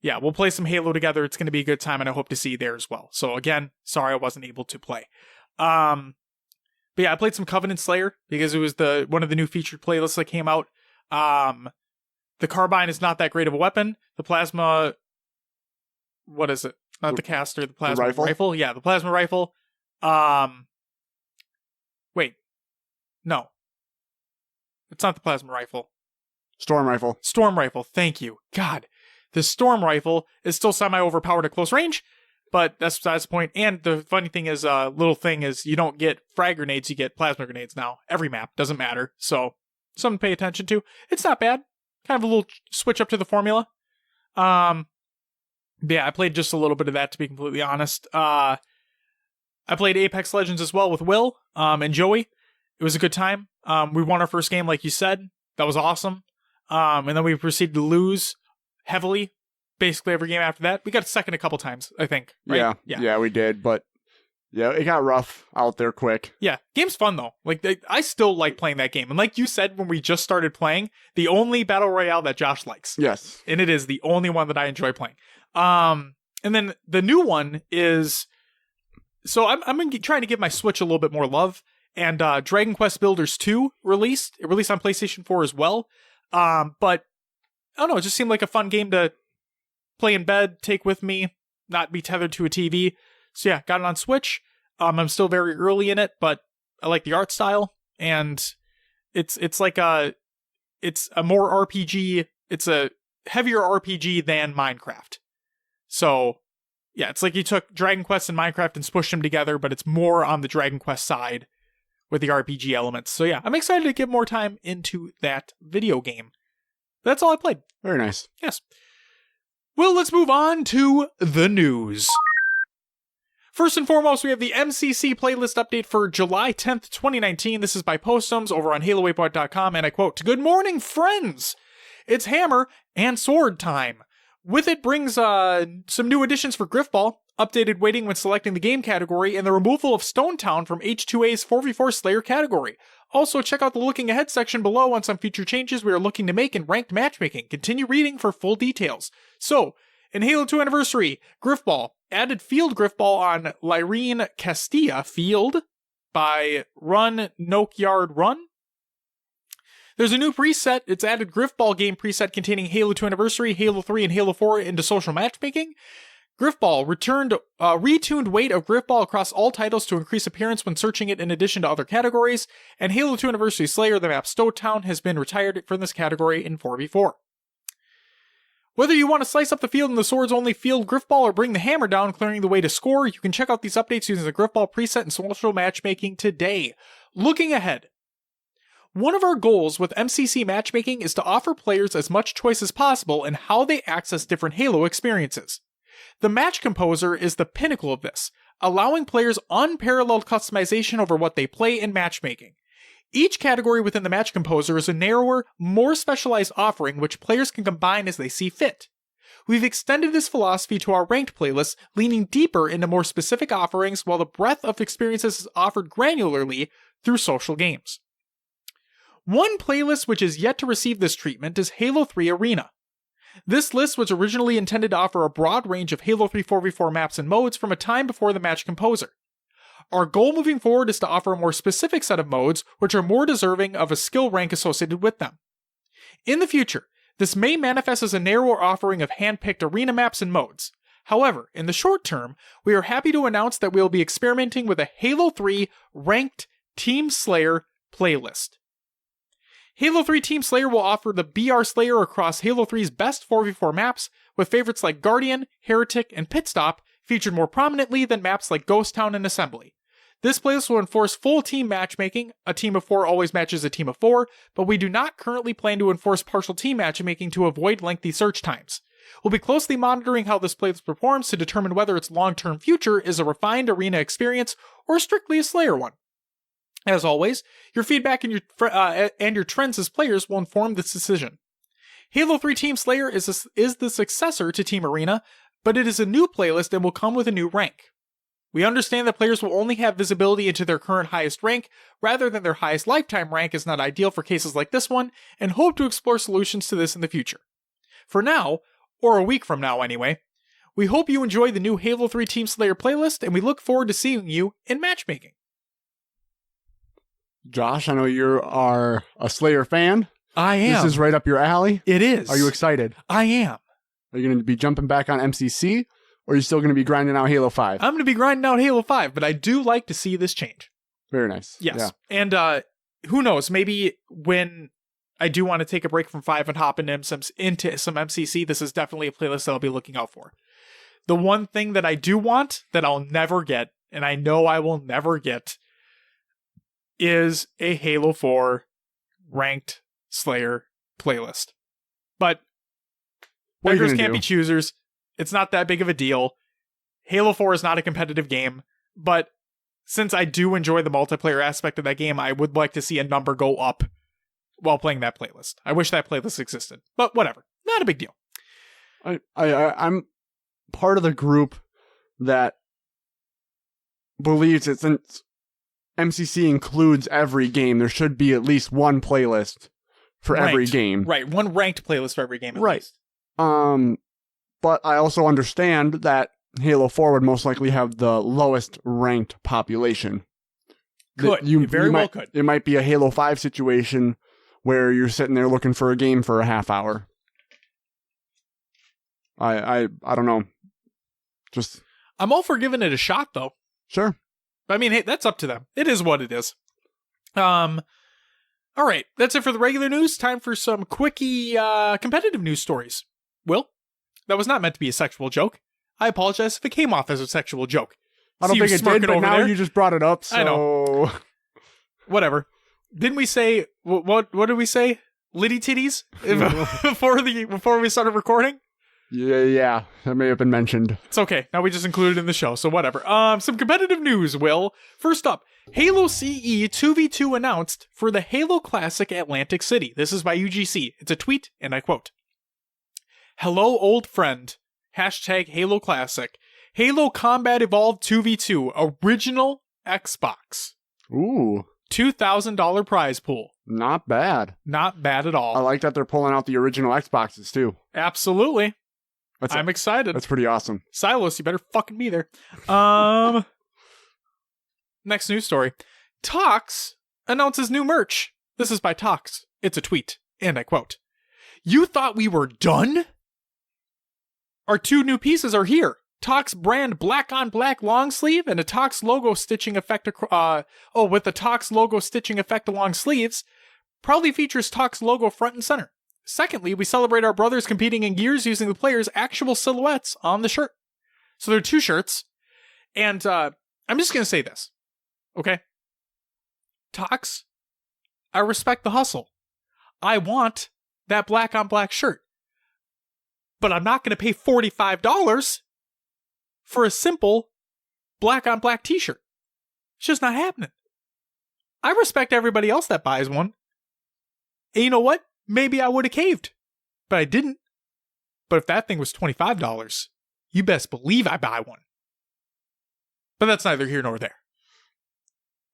yeah, we'll play some Halo together. It's going to be a good time, and I hope to see you there as well. So again, sorry I wasn't able to play. But yeah, I played some Covenant Slayer because it was one of the new featured playlists that came out. The carbine is not that great of a weapon. The plasma... What is it? Not the caster, the plasma rifle? Yeah, the plasma rifle. Wait. No. It's not the plasma rifle. Storm rifle. Storm rifle, thank you. God. The storm rifle is still semi-overpowered at close range, but that's besides the point. And the funny thing is, little thing is, you don't get frag grenades, you get plasma grenades now. Every map, doesn't matter. So, something to pay attention to. It's not bad. Kind of a little switch up to the formula. Yeah, I played just a little bit of that, to be completely honest. I played Apex Legends as well with Will and Joey. It was a good time. We won our first game, like you said. That was awesome. And then we proceeded to lose heavily, basically every game after that. We got second a couple times, I think. Right? Yeah, we did. But yeah, it got rough out there quick. Yeah, game's fun though. Like I still like playing that game. And like you said when we just started playing, the only battle royale that Josh likes. Yes. And it is the only one that I enjoy playing. And then the new one is, so I'm trying to give my Switch a little bit more love. And Dragon Quest Builders 2 released. It released on PlayStation 4 as well. But I don't know, it just seemed like a fun game to play in bed, take with me, not be tethered to a TV. So yeah, got it on Switch. I'm still very early in it, but I like the art style, and it's a more RPG. It's a heavier RPG than Minecraft. So, yeah, it's like you took Dragon Quest and Minecraft and smushed them together, but it's more on the Dragon Quest side with the RPG elements. So yeah, I'm excited to get more time into that video game. That's all I played. Very nice. Yes. Well, let's move on to the news. First and foremost, we have the MCC playlist update for July 10th, 2019. This is by Postums over on HaloWaypoint.com, and I quote, "Good morning, friends! It's hammer and sword time. With it brings some new additions for Griffball, updated weighting when selecting the game category, and the removal of Stone Town from H2A's 4v4 Slayer category. Also, check out the looking ahead section below on some future changes we are looking to make in ranked matchmaking. Continue reading for full details." So, in Halo 2 Anniversary, Griffball added field Griffball on Lyrene Castilla Field by Run Nokyard Run. There's a new preset. It's added Griffball game preset containing Halo 2 Anniversary, Halo 3, and Halo 4 into social matchmaking. Griffball returned retuned weight of Griffball across all titles to increase appearance when searching it in addition to other categories, and Halo 2 Anniversary Slayer, the map Stone Town, has been retired from this category in 4v4. Whether you want to slice up the field in the swords only field Griffball or bring the hammer down, clearing the way to score, you can check out these updates using the Griffball preset and social matchmaking today. Looking ahead. One of our goals with MCC matchmaking is to offer players as much choice as possible in how they access different Halo experiences. The Match Composer is the pinnacle of this, allowing players unparalleled customization over what they play in matchmaking. Each category within the Match Composer is a narrower, more specialized offering which players can combine as they see fit. We've extended this philosophy to our ranked playlists, leaning deeper into more specific offerings while the breadth of experiences is offered granularly through social games. One playlist which is yet to receive this treatment is Halo 3 Arena. This list was originally intended to offer a broad range of Halo 3 4v4 maps and modes from a time before the Match Composer. Our goal moving forward is to offer a more specific set of modes which are more deserving of a skill rank associated with them. In the future, this may manifest as a narrower offering of hand-picked arena maps and modes. However, in the short term, we are happy to announce that we will be experimenting with a Halo 3 ranked Team Slayer playlist. Halo 3 Team Slayer will offer the BR Slayer across Halo 3's best 4v4 maps, with favorites like Guardian, Heretic, and Pit Stop featured more prominently than maps like Ghost Town and Assembly. This playlist will enforce full team matchmaking. A team of 4 always matches a team of 4, but we do not currently plan to enforce partial team matchmaking to avoid lengthy search times. We'll be closely monitoring how this playlist performs to determine whether its long-term future is a refined arena experience or strictly a Slayer one. As always, your feedback and your trends as players will inform this decision. Halo 3 Team Slayer is the successor to Team Arena, but it is a new playlist and will come with a new rank. We understand that players will only have visibility into their current highest rank, rather than their highest lifetime rank is not ideal for cases like this one, and hope to explore solutions to this in the future. For now, or a week from now anyway, we hope you enjoy the new Halo 3 Team Slayer playlist, and we look forward to seeing you in matchmaking. Josh, I know you are a Slayer fan. I am. This is right up your alley. It is. Are you excited? I am. Are you going to be jumping back on MCC, or are you still going to be grinding out Halo 5? I'm going to be grinding out Halo 5, but I do like to see this change. Very nice. Yes. Yeah. And who knows, maybe when I do want to take a break from 5 and hop into some MCC, this is definitely a playlist that I'll be looking out for. The one thing that I do want that I'll never get, and I know I will never get, is a Halo 4 ranked Slayer playlist. But beggars can't be choosers. It's not that big of a deal. Halo 4 is not a competitive game, but since I do enjoy the multiplayer aspect of that game, I would like to see a number go up while playing that playlist. I wish that playlist existed, but whatever. Not a big deal. I'm part of the group that believes that since MCC includes every game, there should be at least one playlist for every game. Right, one ranked playlist for every game at least. But I also understand that Halo 4 would most likely have the lowest ranked population. Could. You very well could. It might be a Halo 5 situation where you're sitting there looking for a game for a half hour. I don't know. Just I'm all for giving it a shot, though. Sure. I mean, hey, that's up to them. It is what it is. All right, that's it for the regular news. Time for some quickie competitive news stories. Will, that was not meant to be a sexual joke. I apologize if it came off as a sexual joke. I don't See you think it smirking did, but over now there? you just brought it up, so... I know. Whatever. Didn't we say, what did we say? Litty titties? before we started recording? Yeah, that may have been mentioned. It's okay. Now we just included it in the show, so whatever. Some competitive news, Will. First up, Halo CE 2v2 announced for the Halo Classic Atlantic City. This is by UGC. It's a tweet, and I quote, "Hello, old friend. Hashtag Halo Classic. Halo Combat Evolved 2v2. Original Xbox. Ooh. $2,000 prize pool. Not bad. Not bad at all. I like that they're pulling out the original Xboxes, too. Absolutely. I'm excited. That's pretty awesome. Silas, you better fucking be there. Next news story. Tox announces new merch. This is by Tox. It's a tweet, and I quote, "You thought we were done? Our 2 new pieces are here. Tox brand black on black long sleeve and a Tox logo stitching effect with the Tox logo stitching effect along sleeves. Proudly features Tox logo front and center. Secondly, we celebrate our brothers competing in gears using the players' actual silhouettes on the shirt." So there are 2 shirts, and I'm just going to say this, okay? Tox, I respect the hustle. I want that black on black shirt, but I'm not going to pay $45 for a simple black on black t-shirt. It's just not happening. I respect everybody else that buys one. And you know what? Maybe I would have caved, but I didn't. But if that thing was $25, you best believe I buy one. But that's neither here nor there.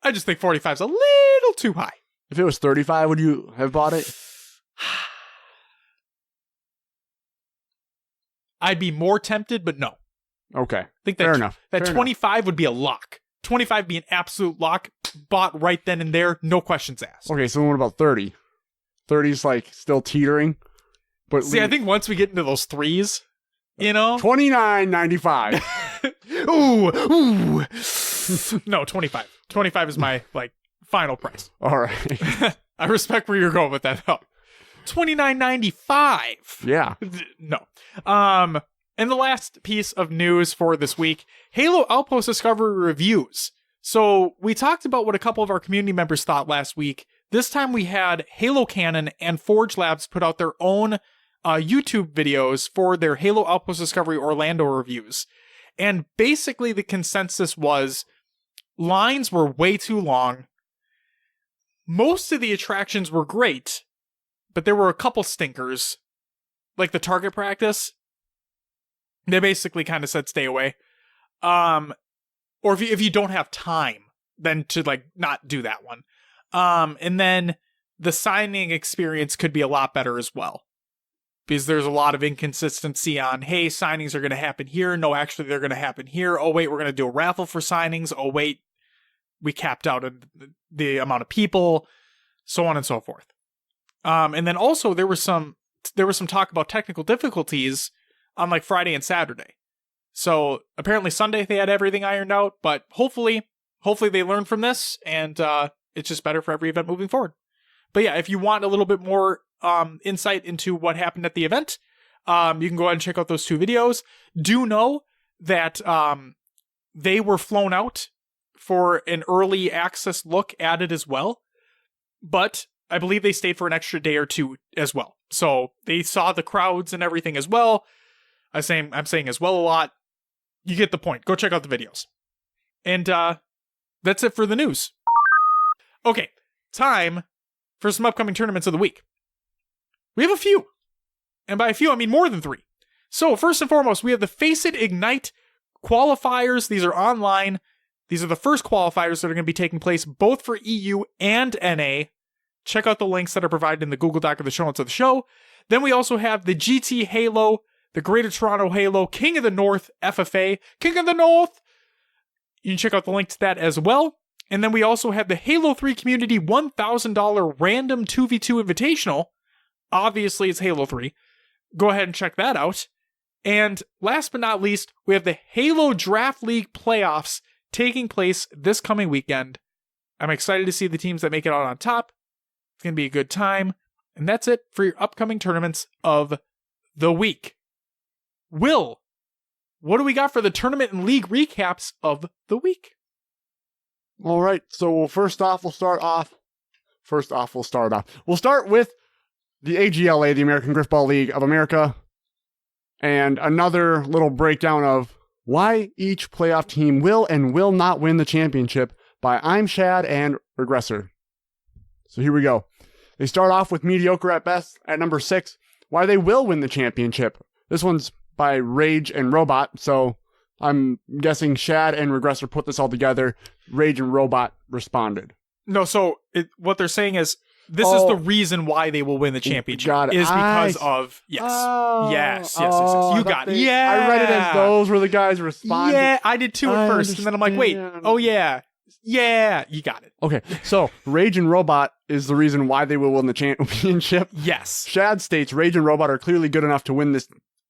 I just think 45 is a little too high. If it was 35, would you have bought it? I'd be more tempted, but no. Okay. I think Fair enough. That Fair 25 would be a lock. 25 would be an absolute lock. Bought right then and there. No questions asked. Okay, so what about 30? 30's like still teetering. But See, I think once we get into those threes, you know? $29.95. Ooh. No, 25. 25 is my, final price. All right. I respect where you're going with that, though. $29.95. Yeah. No. And the last piece of news for this week, Halo Outpost Discovery reviews. So we talked about what a couple of our community members thought last week. This time we had Halo Canon and Forge Labs put out their own YouTube videos for their Halo Outpost Discovery Orlando reviews. And basically the consensus was lines were way too long. Most of the attractions were great, but there were a couple stinkers, like the target practice. They basically kind of said stay away. Or if you don't have time, then to not do that one. And then the signing experience could be a lot better as well. Because there's a lot of inconsistency on, hey, signings are going to happen here. No, actually, they're going to happen here. Oh, wait, we're going to do a raffle for signings. Oh, wait, we capped out the amount of people, so on and so forth. And then also there was some talk about technical difficulties on Friday and Saturday. So apparently Sunday they had everything ironed out, but hopefully they learned from this, and it's just better for every event moving forward. But yeah, if you want a little bit more insight into what happened at the event, you can go ahead and check out those 2 videos. Do know that they were flown out for an early access look at it as well, but I believe they stayed for an extra day or 2 as well. So they saw the crowds and everything as well. I'm saying as well a lot. You get the point. Go check out the videos. And that's it for the news. Okay, time for some upcoming tournaments of the week. We have a few. And by a few, I mean more than 3. So first and foremost, we have the Face It Ignite qualifiers. These are online. These are the first qualifiers that are going to be taking place both for EU and NA. Check out the links that are provided in the Google Doc of the show notes of the show. Then we also have the GT Halo, the Greater Toronto Halo, King of the North FFA, King of the North. You can check out the link to that as well. And then we also have the Halo 3 Community $1,000 random 2v2 invitational. Obviously, it's Halo 3. Go ahead and check that out. And last but not least, we have the Halo Draft League playoffs taking place this coming weekend. I'm excited to see the teams that make it out on top. It's going to be a good time. And that's it for your upcoming tournaments of the week. Will, what do we got for the tournament and league recaps of the week? All right, so first off, we'll start with the AGLA, the American Griffball League of America, and another little breakdown of why each playoff team will and will not win the championship by I'm Shad and Regressor. So here we go. They start off with mediocre at best at number 6, why they will win the championship. This one's by Rage and Robot, so I'm guessing Shad and Regressor put this all together. Rage and Robot responded. No, so what they're saying is this is the reason why they will win the championship. Because of yes. You got it. Yeah, I read it as those were the guys responding. Yeah, I did too at first, and then I'm like, wait, you got it. Okay, so Rage and Robot is the reason why they will win the championship. Yes. Shad states Rage and Robot are clearly good enough to win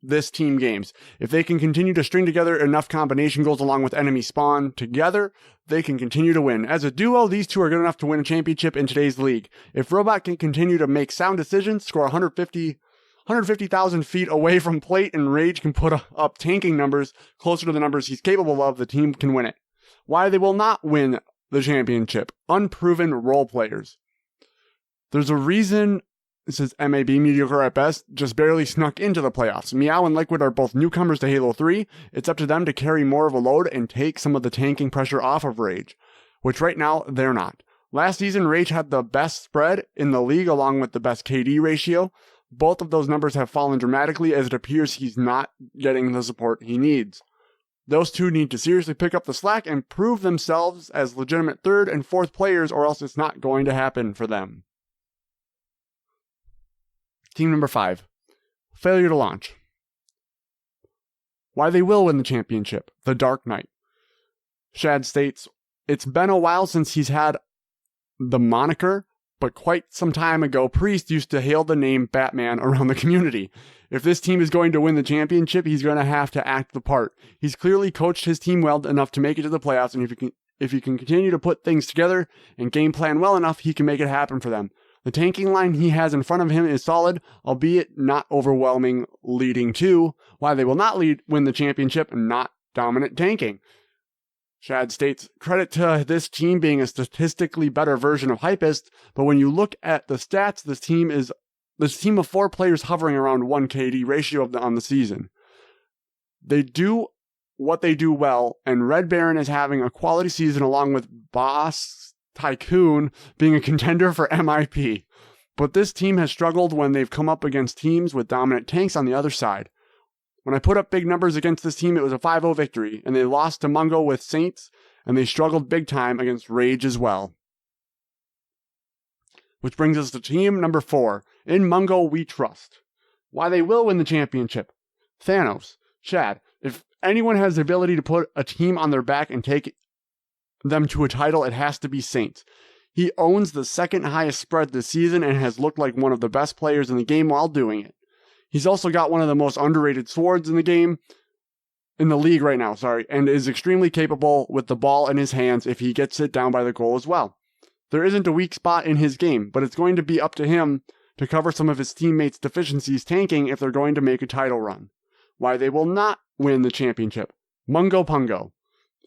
this team games. If they can continue to string together enough combination goals along with enemy spawn together, they can continue to win. As a duo, these two are good enough to win a championship in today's league. If Robot can continue to make sound decisions, score 150,000 feet away from plate, and Rage can put up tanking numbers closer to the numbers he's capable of, the team can win it. Why they will not win the championship. Unproven role players. There's a reason. This is MAB, mediocre at best, just barely snuck into the playoffs. Meow and Liquid are both newcomers to Halo 3. It's up to them to carry more of a load and take some of the tanking pressure off of Rage, which right now they're not. Last season, Rage had the best spread in the league along with the best KD ratio. Both of those numbers have fallen dramatically as it appears he's not getting the support he needs. Those two need to seriously pick up the slack and prove themselves as legitimate third and fourth players, or else it's not going to happen for them. Team number 5, failure to launch. Why they will win the championship, the Dark Knight. Shad states, it's been a while since he's had the moniker, but quite some time ago, Priest used to hail the name Batman around the community. If this team is going to win the championship, he's going to have to act the part. He's clearly coached his team well enough to make it to the playoffs, and if he can continue to put things together and game plan well enough, he can make it happen for them. The tanking line he has in front of him is solid, albeit not overwhelming, leading to why they will not win the championship and not dominant tanking. Shad states, credit to this team being a statistically better version of Hypest, but when you look at the stats, this team of 4 players hovering around 1 KD ratio on the season. They do what they do well, and Red Baron is having a quality season along with Boss Tycoon being a contender for MIP. But this team has struggled when they've come up against teams with dominant tanks on the other side. When I put up big numbers against this team, it was a 5-0 victory, and they lost to Mungo with Saints, and they struggled big time against Rage as well. Which brings us to team number 4. In Mungo, we trust. Why they will win the championship. Thanos. Shad, if anyone has the ability to put a team on their back and take them to a title, it has to be Saints. He owns the second highest spread this season and has looked like one of the best players in the game while doing it. He's also got one of the most underrated swords in the league right now, and is extremely capable with the ball in his hands if he gets it down by the goal as well. There isn't a weak spot in his game, but it's going to be up to him to cover some of his teammates' deficiencies tanking if they're going to make a title run. Why they will not win the championship. Mungo Pungo.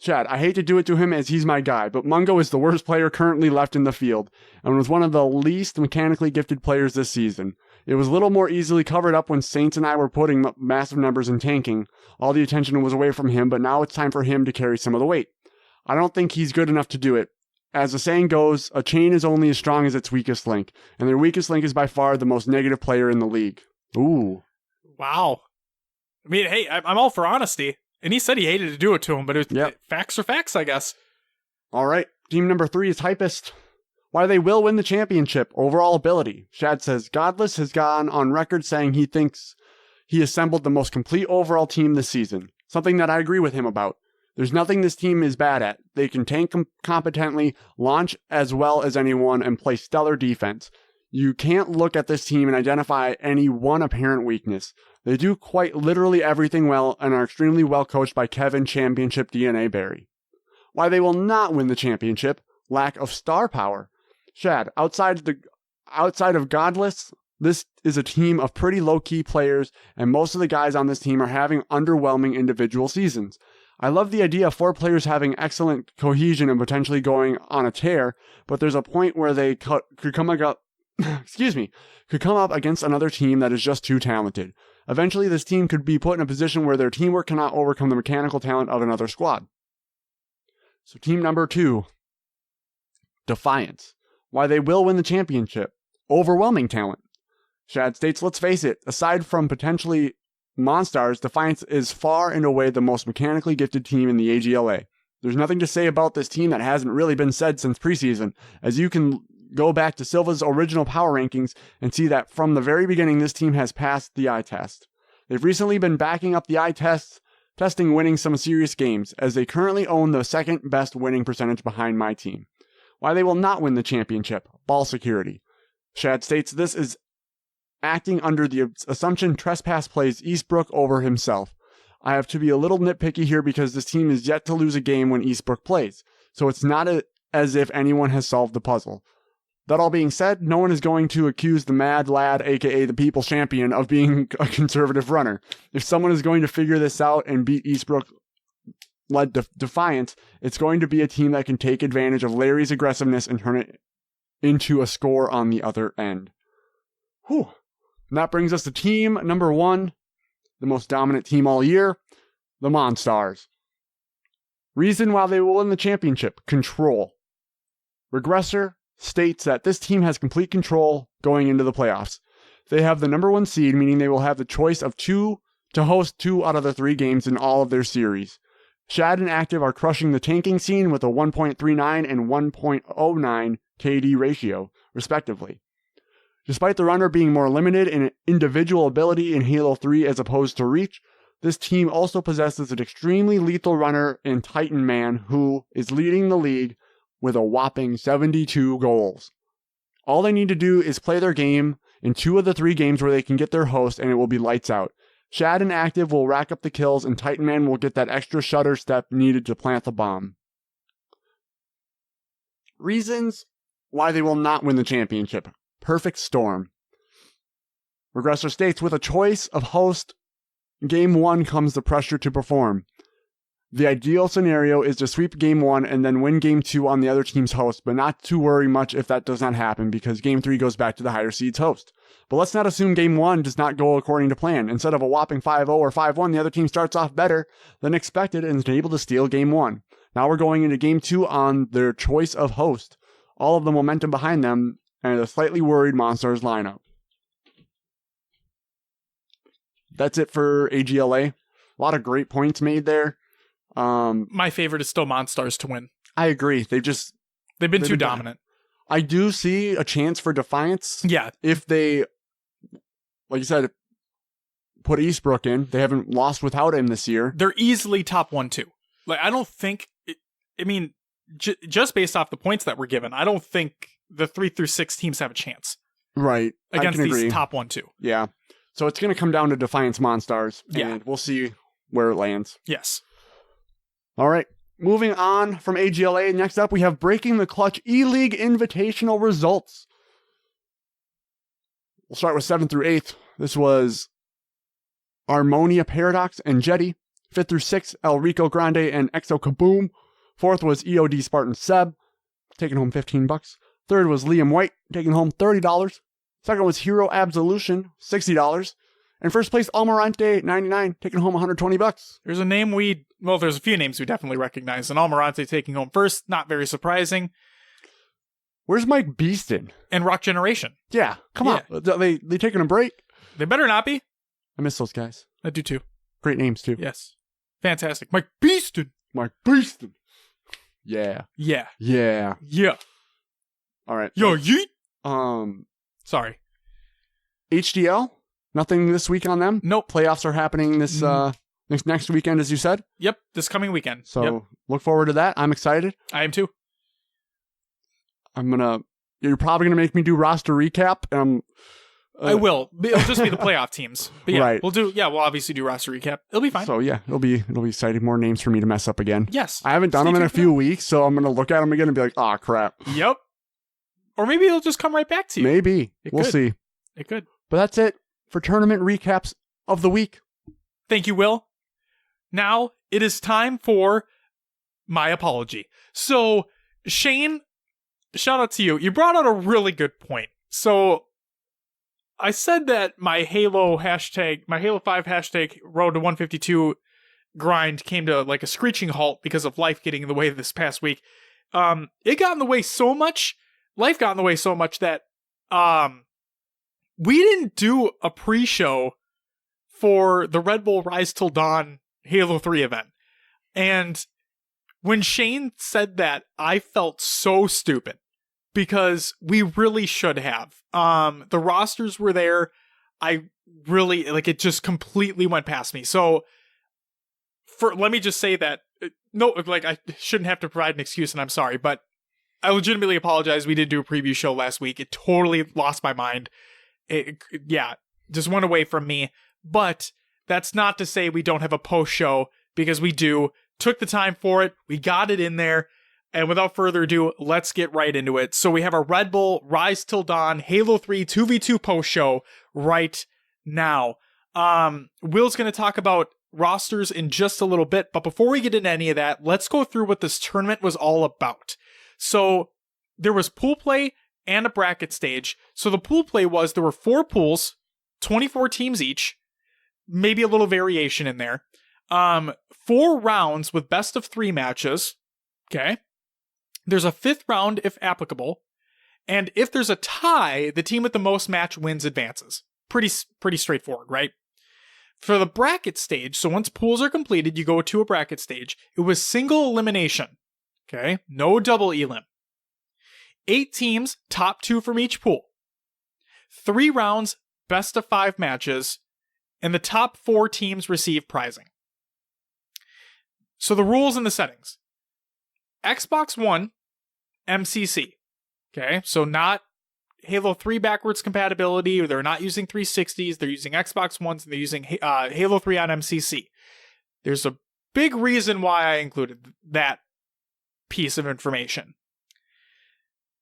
Chad, I hate to do it to him as he's my guy, but Mungo is the worst player currently left in the field, and was one of the least mechanically gifted players this season. It was a little more easily covered up when Saints and I were putting up massive numbers in tanking. All the attention was away from him, but now it's time for him to carry some of the weight. I don't think he's good enough to do it. As the saying goes, a chain is only as strong as its weakest link, and their weakest link is by far the most negative player in the league. Ooh. Wow. I mean, hey, I'm all for honesty. And he said he hated to do it to him, but it was facts are facts, I guess. All right. Team number 3 is Hypest. Why they will win the championship. Overall ability. Shad says, Godless has gone on record saying he thinks he assembled the most complete overall team this season. Something that I agree with him about. There's nothing this team is bad at. They can tank competently, launch as well as anyone, and play stellar defense. You can't look at this team and identify any one apparent weakness. They do quite literally everything well and are extremely well coached by Kevin Championship DNA Barry. Why they will not win the championship. Lack of star power. Shad, outside of Godless, this is a team of pretty low-key players, and most of the guys on this team are having underwhelming individual seasons. I love the idea of 4 players having excellent cohesion and potentially going on a tear, but there's a point where they could come up against another team that is just too talented. Eventually, this team could be put in a position where their teamwork cannot overcome the mechanical talent of another squad. So team number 2, Defiance. Why they will win the championship. Overwhelming talent. Shad states, let's face it, aside from potentially Monstars, Defiance is far and away the most mechanically gifted team in the AGLA. There's nothing to say about this team that hasn't really been said since preseason, as you can go back to Silva's original power rankings and see that from the very beginning this team has passed the eye test. They've recently been backing up the eye testing winning some serious games, as they currently own the second best winning percentage behind my team. Why they will not win the championship. Ball security. Shad states this is acting under the assumption Trespass plays Eastbrook over himself. I have to be a little nitpicky here because this team is yet to lose a game when Eastbrook plays, so it's not as if anyone has solved the puzzle. That all being said, no one is going to accuse the Mad Lad, aka the People Champion, of being a conservative runner. If someone is going to figure this out and beat Eastbrook-led Defiance, it's going to be a team that can take advantage of Larry's aggressiveness and turn it into a score on the other end. Whew. And that brings us to team number 1, the most dominant team all year, the Monstars. Reason why they will win the championship, control. Regressor states that this team has complete control going into the playoffs. They have the number 1 seed, meaning they will have the choice of to host 2 out of the 3 games in all of their series. Shad and Active are crushing the tanking scene with a 1.39 and 1.09 KD ratio, respectively. Despite the runner being more limited in individual ability in Halo 3 as opposed to Reach, this team also possesses an extremely lethal runner in Titan Man who is leading the league with a whopping 72 goals. All they need to do is play their game in 2 of the 3 games where they can get their host and it will be lights out. Shad and Active will rack up the kills and Titan Man will get that extra shutter step needed to plant the bomb. Reasons why they will not win the championship. Perfect storm. Regressor states, with a choice of host, Game 1 comes the pressure to perform. The ideal scenario is to sweep Game 1 and then win Game 2 on the other team's host, but not to worry much if that does not happen because Game 3 goes back to the higher seed's host. But let's not assume Game 1 does not go according to plan. Instead of a whopping 5-0 or 5-1, the other team starts off better than expected and is able to steal Game 1. Now we're going into Game 2 on their choice of host. All of the momentum behind them and a slightly worried Monstars lineup. That's it for AGLA. A lot of great points made there. My favorite is still Monstars to win. I agree. They've been too dominant. I do see a chance for Defiance. Yeah. If they, like you said, put Eastbrook in. They haven't lost without him this year. They're easily top 1-2. Like, I don't think, just based off the points that were given, I don't think the 3 through 6 teams have a chance. Right. Against these top 1-2. Yeah. So it's going to come down to Defiance Monstars. And we'll see where it lands. Yes. All right. Moving on from AGLA. Next up, we have Breaking the Clutch E-League Invitational results. We'll start with 7th through 8th. This was Harmonia Paradox and Jetty. 5th through 6th, El Rico Grande and Exo Kaboom. 4th was EOD Spartan Seb, taking home $15. 3rd was Liam White, taking home $30. 2nd was Hero Absolution, $60. And first place, Almirante, 99, taking home $120. There's a name there's a few names we definitely recognize. And Almirante taking home first, not very surprising. Where's Mike Beeston? And Rock Generation. Yeah, come on. They taking a break? They better not be. I miss those guys. I do too. Great names too. Yes. Fantastic. Mike Beeston. Mike Beeston. Yeah. Yeah. Yeah. Yeah. All right. Yo, yeet. Sorry. HDL? Nothing this week on them? Nope. Playoffs are happening this next weekend, as you said? Yep. This coming weekend. So look forward to that. I'm excited. I am too. You're probably going to make me do roster recap. I will. It'll just be the playoff teams. But yeah, right. we'll obviously do roster recap. It'll be fine. So yeah, it'll be exciting. More names for me to mess up again. Yes. I haven't done them in a few weeks, so I'm going to look at them again and be like, crap. Yep. Or maybe it'll just come right back to you. Maybe. We'll see. It could. But that's it for tournament recaps of the week. Thank you, Will. Now it is time for my apology. So, Shane, shout out to you. You brought out a really good point. So, I said that my Halo 5 hashtag road to 152 grind came to like a screeching halt because of life getting in the way this past week. It got in the way so much. Life got in the way so much that we didn't do a pre-show for the RedBull Rise Till Dawn Halo 3 event. And when Shane said that, I felt so stupid because we really should have. The rosters were there. I really, it just completely went past me. So let me just say that, I shouldn't have to provide an excuse, and I'm sorry, but I legitimately apologize. We did do a preview show last week. It totally lost my mind. Just went away from me. But that's not to say we don't have a post show, because we do. Took the time for it. We got it in there. And without further ado, let's get right into it. So we have our RedBull Rise Till Dawn Halo 3 2v2 post show right now. Will's going to talk about rosters in just a little bit, but before we get into any of that, let's go through what this tournament was all about. So there was pool play and a bracket stage. So the pool play was, there were 4 pools, 24 teams each, maybe a little variation in there. 4 rounds with best of 3 matches. Okay. There's a 5th round if applicable. And if there's a tie, the team with the most match wins advances. Pretty straightforward, right? For the bracket stage, so once pools are completed, you go to a bracket stage. It was single elimination. Okay. No double elim. 8 teams, top 2 from each pool. 3 rounds, best of 5 matches. And the top 4 teams receive prizing. So the rules and the settings. Xbox One, MCC. Okay, so not Halo 3 backwards compatibility, or they're not using 360s, they're using Xbox Ones, and they're using Halo 3 on MCC. There's a big reason why I included that piece of information.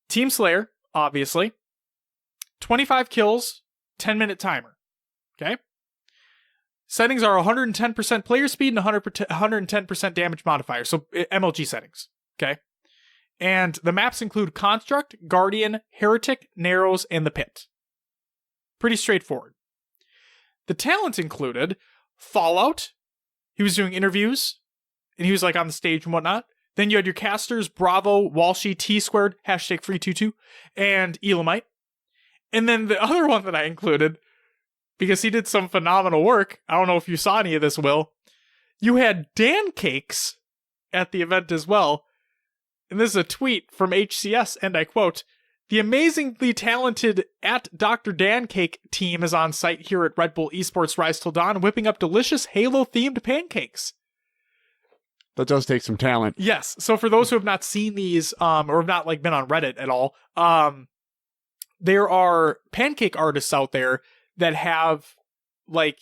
Team Slayer, obviously. 25 kills, 10-minute timer. Okay? Settings are 110% player speed and 110% damage modifier, so MLG settings. Okay? And the maps include Construct, Guardian, Heretic, Narrows, and the Pit. Pretty straightforward. The talents included Fallout. He was doing interviews, and he was on the stage and whatnot. Then you had your casters, Bravo, Walshy, T-Squared, hashtag Free22, and Elamite. And then the other one that I included, because he did some phenomenal work, I don't know if you saw any of this, Will, you had Dan Cakes at the event as well. And this is a tweet from HCS, and I quote, "The amazingly talented at Dr. Dan Cake team is on site here at RedBull Esports Rise Till Dawn, whipping up delicious Halo-themed pancakes." That does take some talent. Yes. So for those who have not seen these, or have not been on Reddit at all, there are pancake artists out there that have when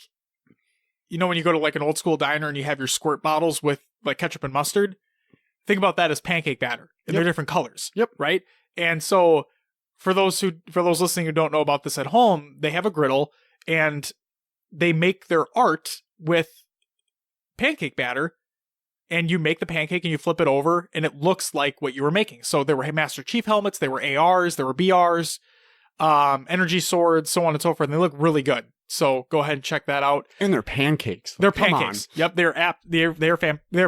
you go to an old school diner and you have your squirt bottles with ketchup and mustard. Think about that as pancake batter, and they're different colors. Yep. Right. And so for those listening who don't know about this at home, they have a griddle and they make their art with pancake batter, and you make the pancake and you flip it over and it looks like what you were making. So there were Master Chief helmets, there were ARs, there were BRs, energy swords, so on and so forth. And they look really good. So go ahead and check that out. And they're pancakes. They're pancakes. Yep, they're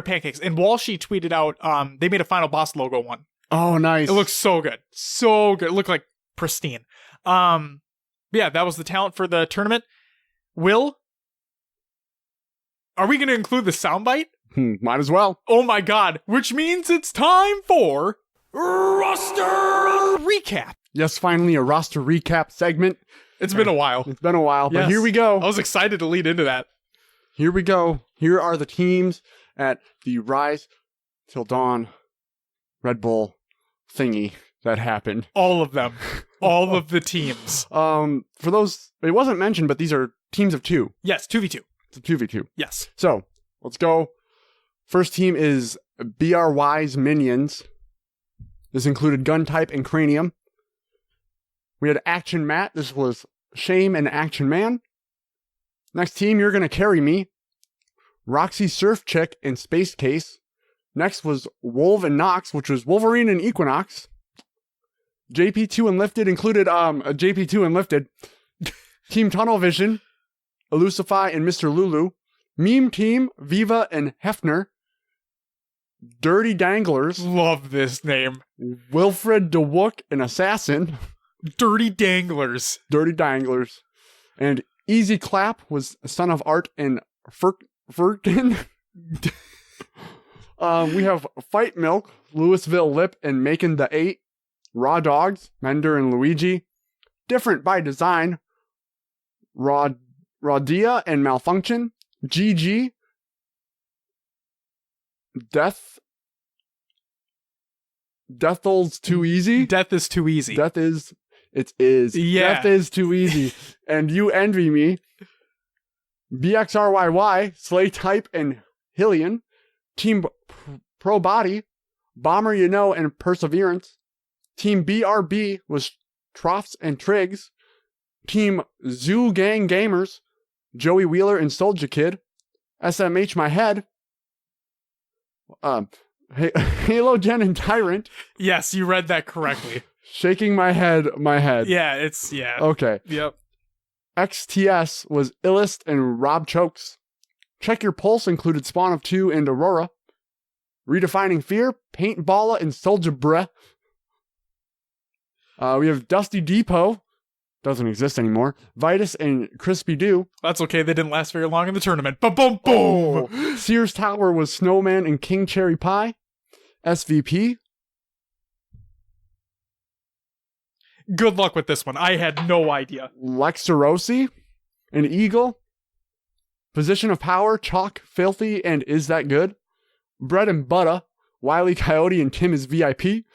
pancakes. And Walshy tweeted out, they made a Final Boss logo one. Oh, nice. It looks so good. So good. It looked like pristine. Yeah, that was the talent for the tournament. Will, are we going to include the soundbite? Might as well. Oh my god. Which means it's time for roster recap. Yes, finally a roster recap segment. It's been a while. It's been a while, but Yes. here we go. I was excited to lead into that. Here we go. Here are the teams at the Rise Till Dawn RedBull thingy that happened. All of them. All of the teams. For those, it wasn't mentioned, but these are teams of 2. Yes, 2v2. It's a 2v2. Yes. So, let's go. First team is BRY's Minions. This included Gun Type and Cranium. We had Action Matt. This was Shame and Action Man. Next team, You're Gonna Carry Me. Roxy Surf Chick and Space Case. Next was Wolv and Nox, which was Wolverine and Equinox. JP2 and Lifted included JP2 and Lifted. Team Tunnel Vision, Elusify and Mr. Lulu. Meme Team, Viva and Hefner. Dirty Danglers. Love this name. Wilfred DeWook and Assassin. Dirty Danglers. Dirty Danglers. And Easy Clap was Son of Art and Furkin. We have Fight Milk, Louisville Lip and Making the 8. Raw Dogs, Mender and Luigi. Different by Design, Radia and Malfunction. GG. Deathl's Too Easy. Death is too easy. It is. Yeah. Death is too easy. And You Envy Me. BXRYY, Slay Type and Hillian. Team Pro Body, Bomber You Know and Perseverance. Team BRB was Troughs and Triggs. Team Zoo Gang Gamers, Joey Wheeler and Soldier Kid. SMH My Head. Halo Gen and Tyrant. Yes, you read that correctly. Shaking My Head. Yeah. Okay. Yep. XTS was Illest and Rob Chokes. Check Your Pulse included Spawn of 2 and Aurora. Redefining Fear, Paintballa and Soldier Breh. We have Dusty Depot. Doesn't exist anymore. Vitus and Crispy Dew. That's okay. They didn't last very long in the tournament. Boom, boom. Oh. Sears Tower was Snowman and King Cherry Pie. SVP. Good luck with this one. I had no idea. Lexerosi and Eagle. Position of Power, Chalk, Filthy, and Is That Good? Bread and Butter, Wile E. Coyote and Tim is VIP.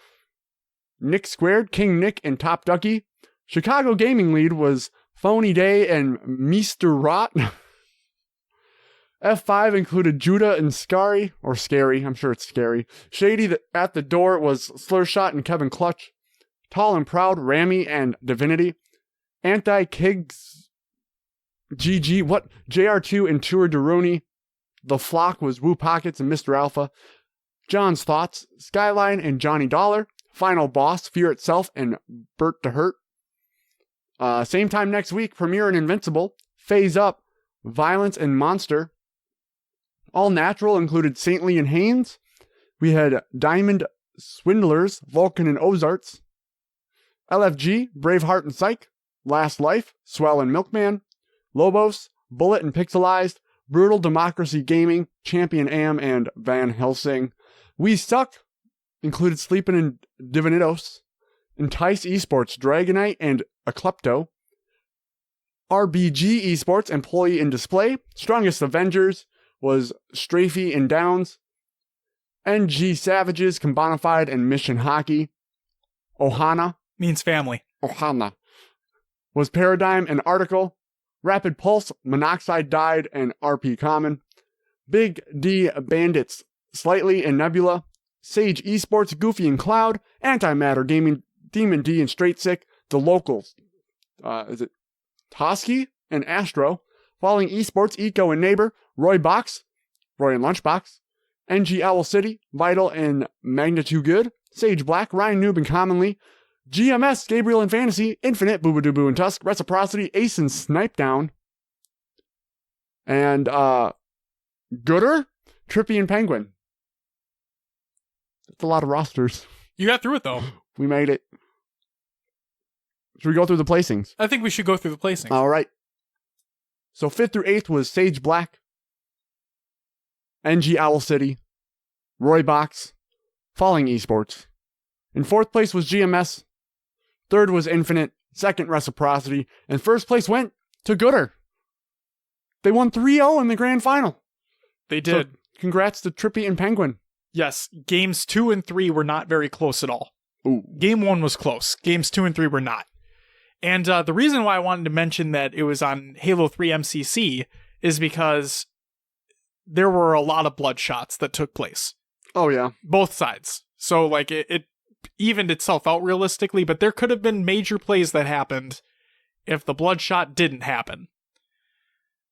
Nick Squared, King Nick and Top Ducky. Chicago Gaming Lead was Phony Day and Mr. Rot. F5 included Judah and Scary, or Scary, I'm sure it's Scary. Shady at the Door was Slurshot and Kevin Clutch. Tall and Proud, Rami and Divinity. Anti-Kigs, GG, what? JR2 and Tour Deroni. The Flock was Woo Pockets and Mr. Alpha. John's Thoughts, Skyline and Johnny Dollar. Final Boss, Fear Itself and Bert to Hurt. Same time next week, Premiere and Invincible. Phase Up, Violence and Monster. All Natural included Saintly and Haynes. We had Diamond Swindlers, Vulcan and Ozarts. LFG, Braveheart and Psych. Last Life, Swell and Milkman. Lobos, Bullet and Pixelized. Brutal Democracy Gaming, Champion Am and Van Helsing. We Suck included Sleepin' and Divinidos. Entice Esports, Dragonite and Eclepto. RBG Esports, Employee in Display. Strongest Avengers was Strafey and Downs. NG Savages, Combonified and Mission Hockey. Ohana. Means family. Ohana. Was Paradigm and Article. Rapid Pulse, Monoxide Died and RP Common. Big D Bandits, Slightly and Nebula. Sage Esports, Goofy and Cloud. Antimatter Gaming, Demon D and Straight Sick. The Locals. Is it Toski and Astro. Falling Esports, Eco and Neighbor. Roy Box, Roy and Lunchbox. NG Owl City, Vital and Magnitude Good. Sage Black, Ryan Noob and Commonly. GMS, Gabriel and Fantasy, Infinite, Boobadoo and Tusk, Reciprocity, Ace and Snipe Down. And, Gooder, Trippy and Penguin. That's a lot of rosters. You got through it, though. We made it. Should we go through the placings? I think we should go through the placings. All right. So 5th through 8th was Sage Black, NG Owl City, Roy Box, Falling Esports. In 4th place was GMS. 3rd was Infinite. 2nd, Reciprocity. And 1st place went to Gooder. They won 3-0 in the grand final. They did. So, congrats to Trippy and Penguin. Yes, games 2 and 3 were not very close at all. Ooh. Game 1 was close. Games 2 and 3 were not. And the reason why I wanted to mention that it was on Halo 3 MCC is because there were a lot of bloodshots that took place. Oh, yeah. Both sides. So, like, it evened itself out realistically, but there could have been major plays that happened if the bloodshot didn't happen.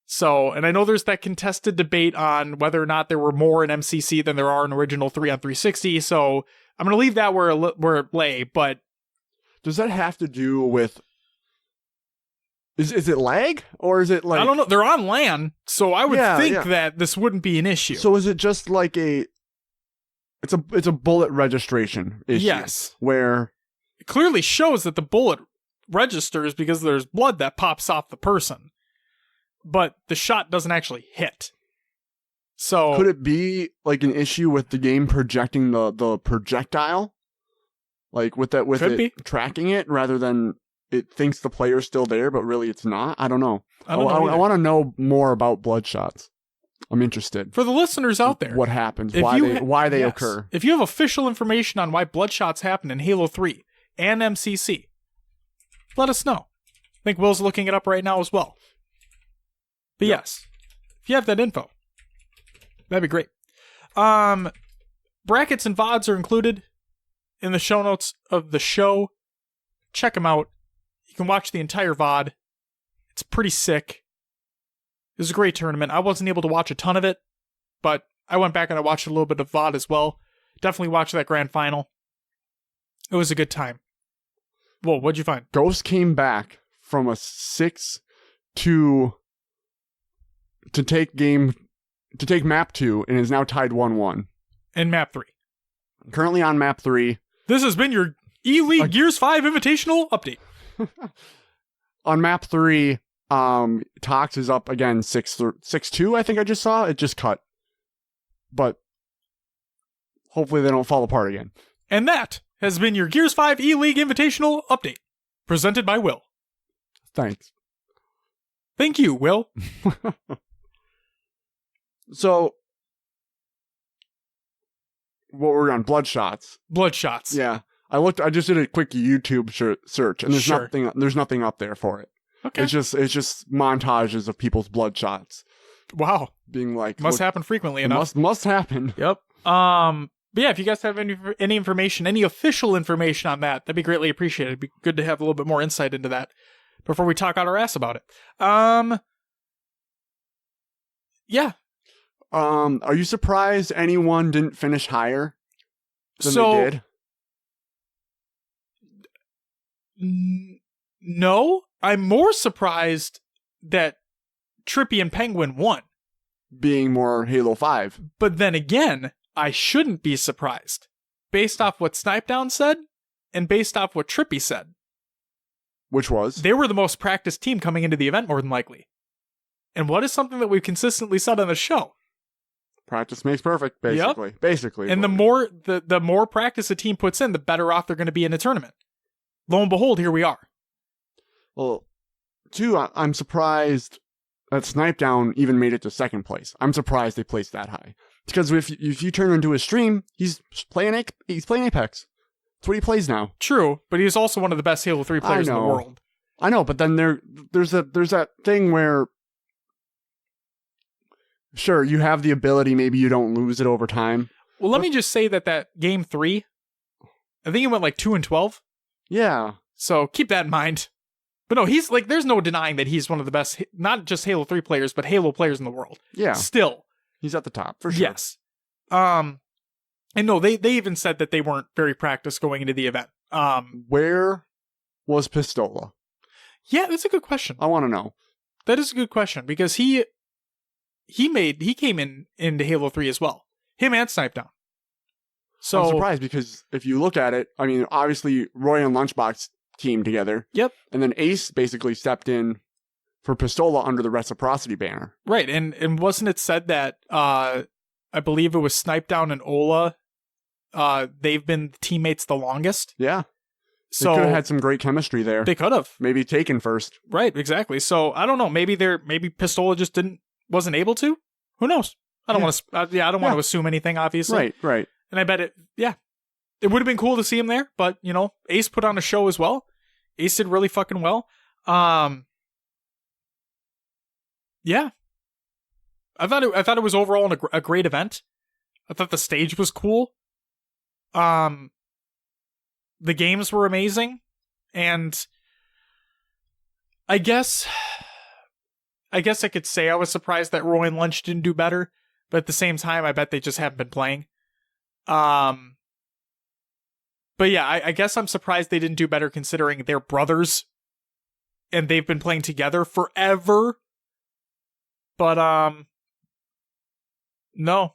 So, and I know there's that contested debate on whether or not there were more in MCC than there are in original 3 on 360, so I'm going to leave that where it lay, but... Does that have to do with... Is it lag? Or is it like... I don't know. They're on LAN, so I would think that this wouldn't be an issue. So is it just like a... It's a bullet registration issue. Yes. Where... It clearly shows that the bullet registers because there's blood that pops off the person. But the shot doesn't actually hit. So could it be like an issue with the game projecting the projectile? Like with it tracking it rather than it thinks the player's still there, but really it's not? I don't know. I want to know more about bloodshots. I'm interested. For the listeners out there. What happens? Why they occur. If you have official information on why bloodshots happen in Halo 3 and MCC, let us know. I think Will's looking it up right now as well. But yes, if you have that info, that'd be great. Brackets and VODs are included in the show notes of the show. Check them out. You can watch the entire VOD. It's pretty sick. It was a great tournament. I wasn't able to watch a ton of it, but I went back and I watched a little bit of VOD as well. Definitely watched that grand final. It was a good time. Whoa, what'd you find? Ghost came back from a 6 to take map 2 and is now tied 1-1. In map 3. Currently on map 3. This has been your E-League Gears 5 Invitational update. On map 3, Tox is up again 6-2, I think I just saw. It just cut. But hopefully they don't fall apart again. And that has been your Gears 5 E-League Invitational update. Presented by Will. Thanks. Thank you, Will. So, what were we on? Bloodshots. Bloodshots. Yeah. I just did a quick YouTube search, and there's nothing up there for it. Okay. It's just montages of people's bloodshots. Wow. Being like... Must happen frequently enough. Must happen. Yep. But yeah, if you guys have any information, any official information on that, that'd be greatly appreciated. It'd be good to have a little bit more insight into that before we talk out our ass about it. Yeah. Are you surprised anyone didn't finish higher than they did? No. I'm more surprised that Trippy and Penguin won. Being more Halo 5. But then again, I shouldn't be surprised. Based off what Snipedown said, and based off what Trippy said. Which was? They were the most practiced team coming into the event, more than likely. And what is something that we've consistently said on the show? Practice makes perfect, basically. Yep. Basically. And the more practice a team puts in, the better off they're going to be in a tournament. Lo and behold, here we are. Well, two, I'm surprised that Snipedown even made it to second place. I'm surprised they placed that high. Because if you turn into his stream, he's playing Apex. That's what he plays now. True, but he's also one of the best Halo 3 players in the world. I know, but then there's that thing where, sure, you have the ability, maybe you don't lose it over time. Well, let me just say that game 3, I think he went like 2-12. Yeah. So keep that in mind. But no, he's like, there's no denying that he's one of the best, not just Halo 3 players, but Halo players in the world. Yeah. Still. He's at the top, for sure. Yes. And no, they even said that they weren't very practiced going into the event. Where was Pistola? Yeah, that's a good question. I want to know. That is a good question, because he came into Halo 3 as well. Him and Snipedown. So I'm surprised, because if you look at it, I mean, obviously Roy and Lunchbox teamed together. Yep. And then Ace basically stepped in for Pistola under the Reciprocity banner. Right, and wasn't it said that, I believe it was Snipedown and Ola, they've been teammates the longest? Yeah. So they could have had some great chemistry there. They could have. Maybe taken first. Right, exactly. So, I don't know, maybe Pistola just wasn't able to? Who knows? I don't want to assume anything, obviously. Right. And I bet it would have been cool to see him there, but, Ace put on a show as well. Ace did really fucking well. Yeah. I thought it was overall a great event. I thought the stage was cool. The games were amazing, and I guess I could say I was surprised that Roy and Lunch didn't do better, but at the same time, I bet they just haven't been playing. But yeah, I guess I'm surprised they didn't do better considering they're brothers and they've been playing together forever. But no.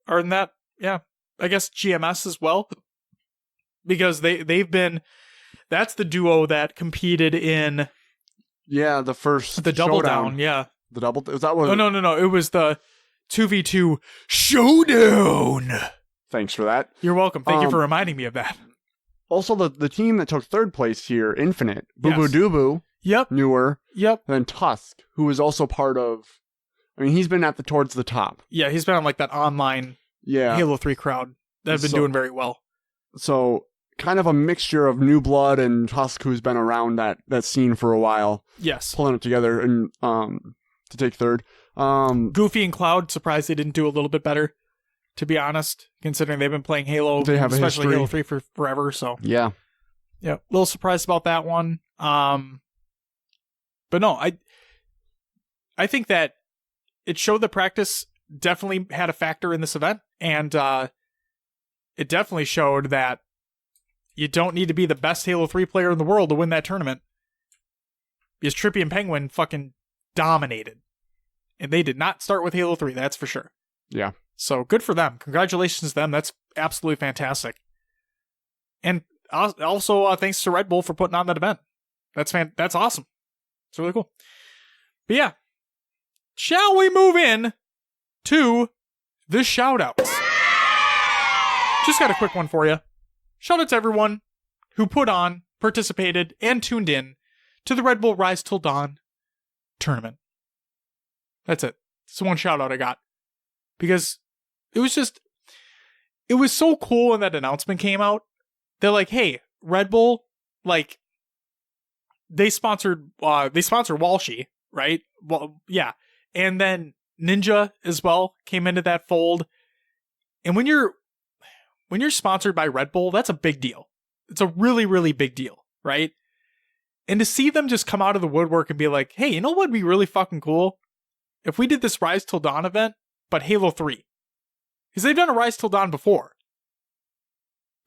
Other than that, yeah, I guess GMS as well, because they've been. That's the duo that competed in. Yeah, the first the double showdown. down. Yeah, The double. Was that what? Oh no! It was the 2v2 showdown. Thanks for that. You're welcome. Thank you for reminding me of that. Also, the team that took third place here, Infinite, Boo Boo Yes. Doo Boo, Yep. newer, Yep. and then Tusk, who was also part of. I mean, he's been towards the top. Yeah, he's been on like that online Yeah. Halo 3 crowd that have been doing very well. So kind of a mixture of new blood and Tusk, who's been around that scene for a while, Yes. pulling it together and to take third. Goofy and Cloud, surprised they didn't do a little bit better, to be honest, considering they've been playing Halo, They have a especially history. Halo 3 for forever. So Yeah. yeah, a little surprised about that one. But no, I think that it showed that practice definitely had a factor in this event, and it definitely showed that you don't need to be the best Halo 3 player in the world to win that tournament. Because Trippy and Penguin fucking dominated. And they did not start with Halo 3, that's for sure. Yeah. So good for them. Congratulations to them. That's absolutely fantastic. And also thanks to RedBull for putting on that event. That's awesome. It's really cool. But yeah. Shall we move in to the shoutouts? Just got a quick one for you. Shout out to everyone who put on, participated, and tuned in to the Red Bull Rise Till Dawn tournament. That's it. It's the one shout out I got. Because it was so cool when that announcement came out. They're like, hey, Red Bull, like, they sponsor Walshy, right? Well, yeah. And then Ninja as well came into that fold. And when you're sponsored by Red Bull, that's a big deal. It's a really, really big deal, right? And to see them just come out of the woodwork and be like, hey, you know what would be really fucking cool? If we did this Rise Till Dawn event, but Halo 3. Because they've done a Rise Till Dawn before.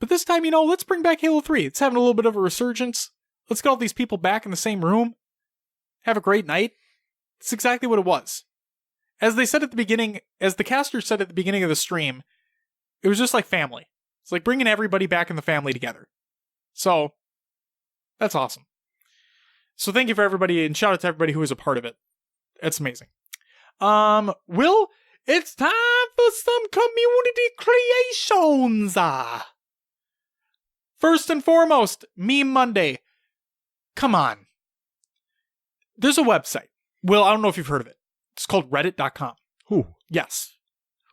But this time, let's bring back Halo 3. It's having a little bit of a resurgence. Let's get all these people back in the same room. Have a great night. It's exactly what it was. As they said at the beginning, as the caster said at the beginning of the stream, it was just like family. It's like bringing everybody back in the family together. So, that's awesome. So thank you for everybody, and shout out to everybody who was a part of it. It's amazing. Will, it's time for some community creations. First and foremost, Meme Monday. Come on. There's a website. Will, I don't know if you've heard of it. It's called reddit.com. Who? Yes.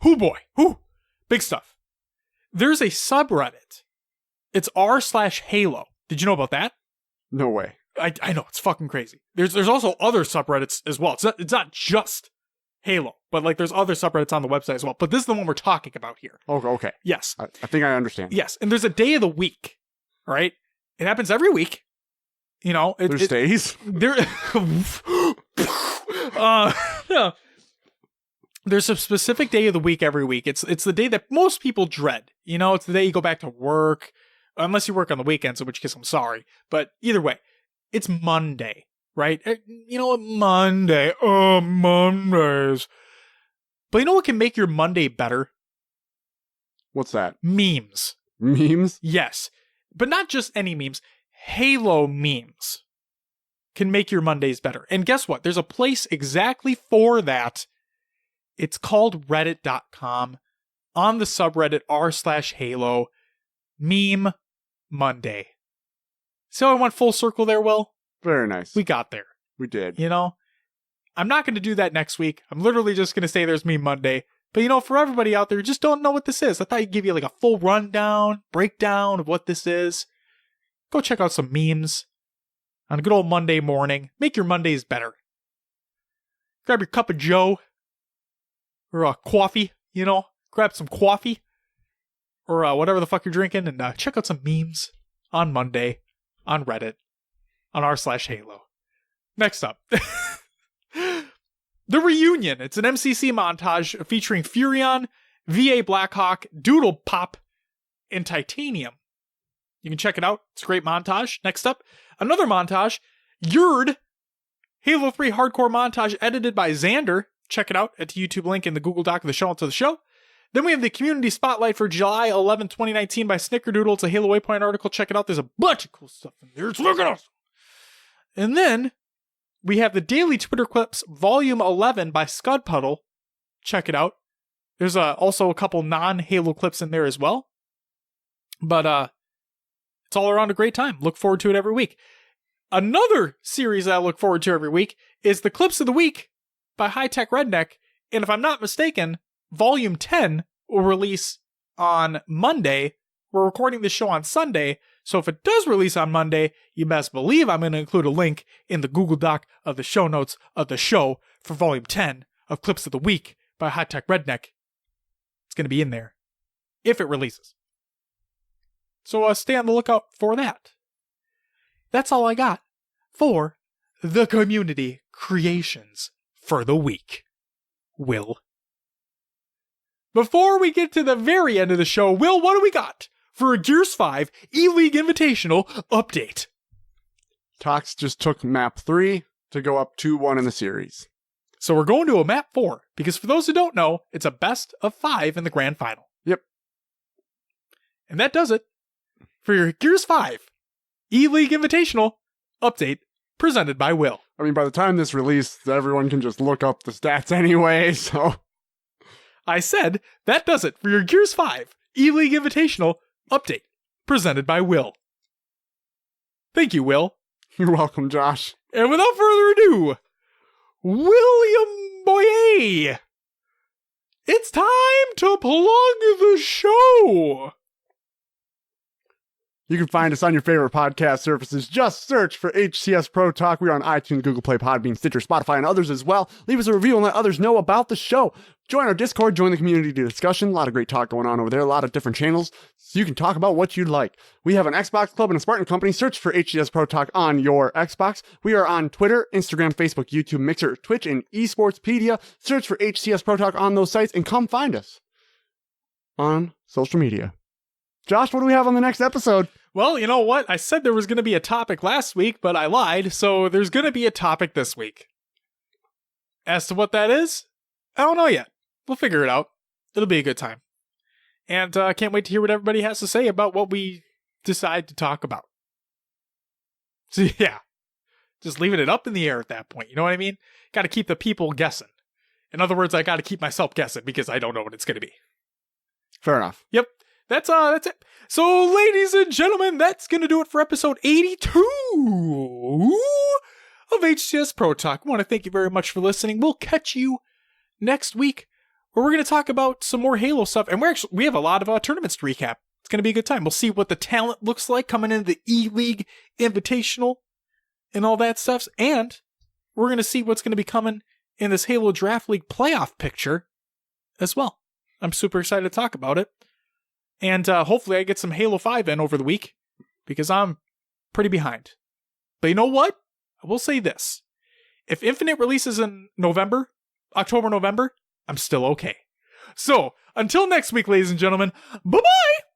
Who boy. Who? Big stuff. There's a subreddit. It's r/Halo. Did you know about that? No way. I know, it's fucking crazy. There's also other subreddits as well. It's not just Halo, but like there's other subreddits on the website as well. But this is the one we're talking about here. Oh, okay. Yes. I think I understand. Yes. And there's a day of the week, right? It happens every week. There's days? Yeah. There's a specific day of the week every week. It's the day that most people dread. It's the day you go back to work, unless you work on the weekends, in which case I'm sorry. But either way, it's Monday, right? You know what? Monday. Oh, Mondays. But you know what can make your Monday better? What's that? Memes. Memes? Yes. But not just any memes. Halo memes can make your Mondays better. And guess what? There's a place exactly for that. It's called reddit.com on the subreddit r/Halo Meme Monday. So I went full circle there, Will. Very nice. We got there. We did. I'm not going to do that next week. I'm literally just going to say there's Meme Monday. But for everybody out there who just don't know what this is, I thought I'd give you like a full breakdown of what this is. Go check out some memes on a good old Monday morning. Make your Mondays better. Grab your cup of joe. Or a coffee, grab some coffee. Or whatever the fuck you're drinking. And check out some memes on Monday. On Reddit. on r/Halo. Next up. The Reunion. It's an MCC montage featuring Furion, VA Blackhawk, Doodle Pop, and Titanium. You can check it out. It's a great montage. Next up, another montage. Yurd, Halo 3 hardcore montage edited by Xander. Check it out at the YouTube link in the Google Doc of the show notes of the show. Then we have the Community Spotlight for July 11, 2019 by Snickerdoodle. It's a Halo Waypoint article. Check it out. There's a bunch of cool stuff in there. It's looking awesome. And then we have the Daily Twitter Clips Volume 11 by Scudpuddle. Check it out. There's also a couple non-Halo clips in there as well. But it's all around a great time. Look forward to it every week. Another series I look forward to every week is the Clips of the Week by High Tech Redneck. And if I'm not mistaken, Volume 10 will release on Monday. We're recording this show on Sunday, so if it does release on Monday, you best believe I'm going to include a link in the Google Doc of the show notes of the show for Volume 10 of Clips of the Week by High Tech Redneck. It's going to be in there if it releases. So stay on the lookout for that. That's all I got for the community creations for the week. Will. Before we get to the very end of the show, Will, what do we got for a Gears 5 E-League Invitational update? Tox just took map 3 to go up 2-1 in the series. So we're going to a map 4, because for those who don't know, it's a best of 5 in the grand final. Yep. And that does it for your Gears 5 E-League Invitational update presented by Will. I mean, by the time this released, everyone can just look up the stats anyway, so... I said, that does it for your Gears 5 E-League Invitational update presented by Will. Thank you, Will. You're welcome, Josh. And without further ado, William Boyer, it's time to plug the show. You can find us on your favorite podcast services. Just search for HCS Pro Talk. We're on iTunes, Google Play, Podbean, Stitcher, Spotify, and others as well. Leave us a review and let others know about the show. Join our Discord, join the community discussion. A lot of great talk going on over there. A lot of different channels, so you can talk about what you'd like. We have an Xbox Club and a Spartan Company. Search for HCS Pro Talk on your Xbox. We are on Twitter, Instagram, Facebook, YouTube, Mixer, Twitch, and Esportspedia. Search for HCS Pro Talk on those sites and come find us on social media. Josh, what do we have on the next episode? Well, you know what? I said there was going to be a topic last week, but I lied, so there's going to be a topic this week. As to what that is, I don't know yet. We'll figure it out. It'll be a good time. And I can't wait to hear what everybody has to say about what we decide to talk about. So yeah, just leaving it up in the air at that point. You know what I mean? Got to keep the people guessing. In other words, I got to keep myself guessing because I don't know what it's going to be. Fair enough. Yep. That's it. So, ladies and gentlemen, that's going to do it for episode 82 of HCS Pro Talk. I want to thank you very much for listening. We'll catch you next week, where we're going to talk about some more Halo stuff. And we have a lot of tournaments to recap. It's going to be a good time. We'll see what the talent looks like coming into the E-League Invitational and all that stuff. And we're going to see what's going to be coming in this Halo Draft League playoff picture as well. I'm super excited to talk about it. And hopefully I get some Halo 5 in over the week, because I'm pretty behind. But you know what? I will say this. If Infinite releases in October, November, I'm still okay. So, until next week, ladies and gentlemen, bye-bye!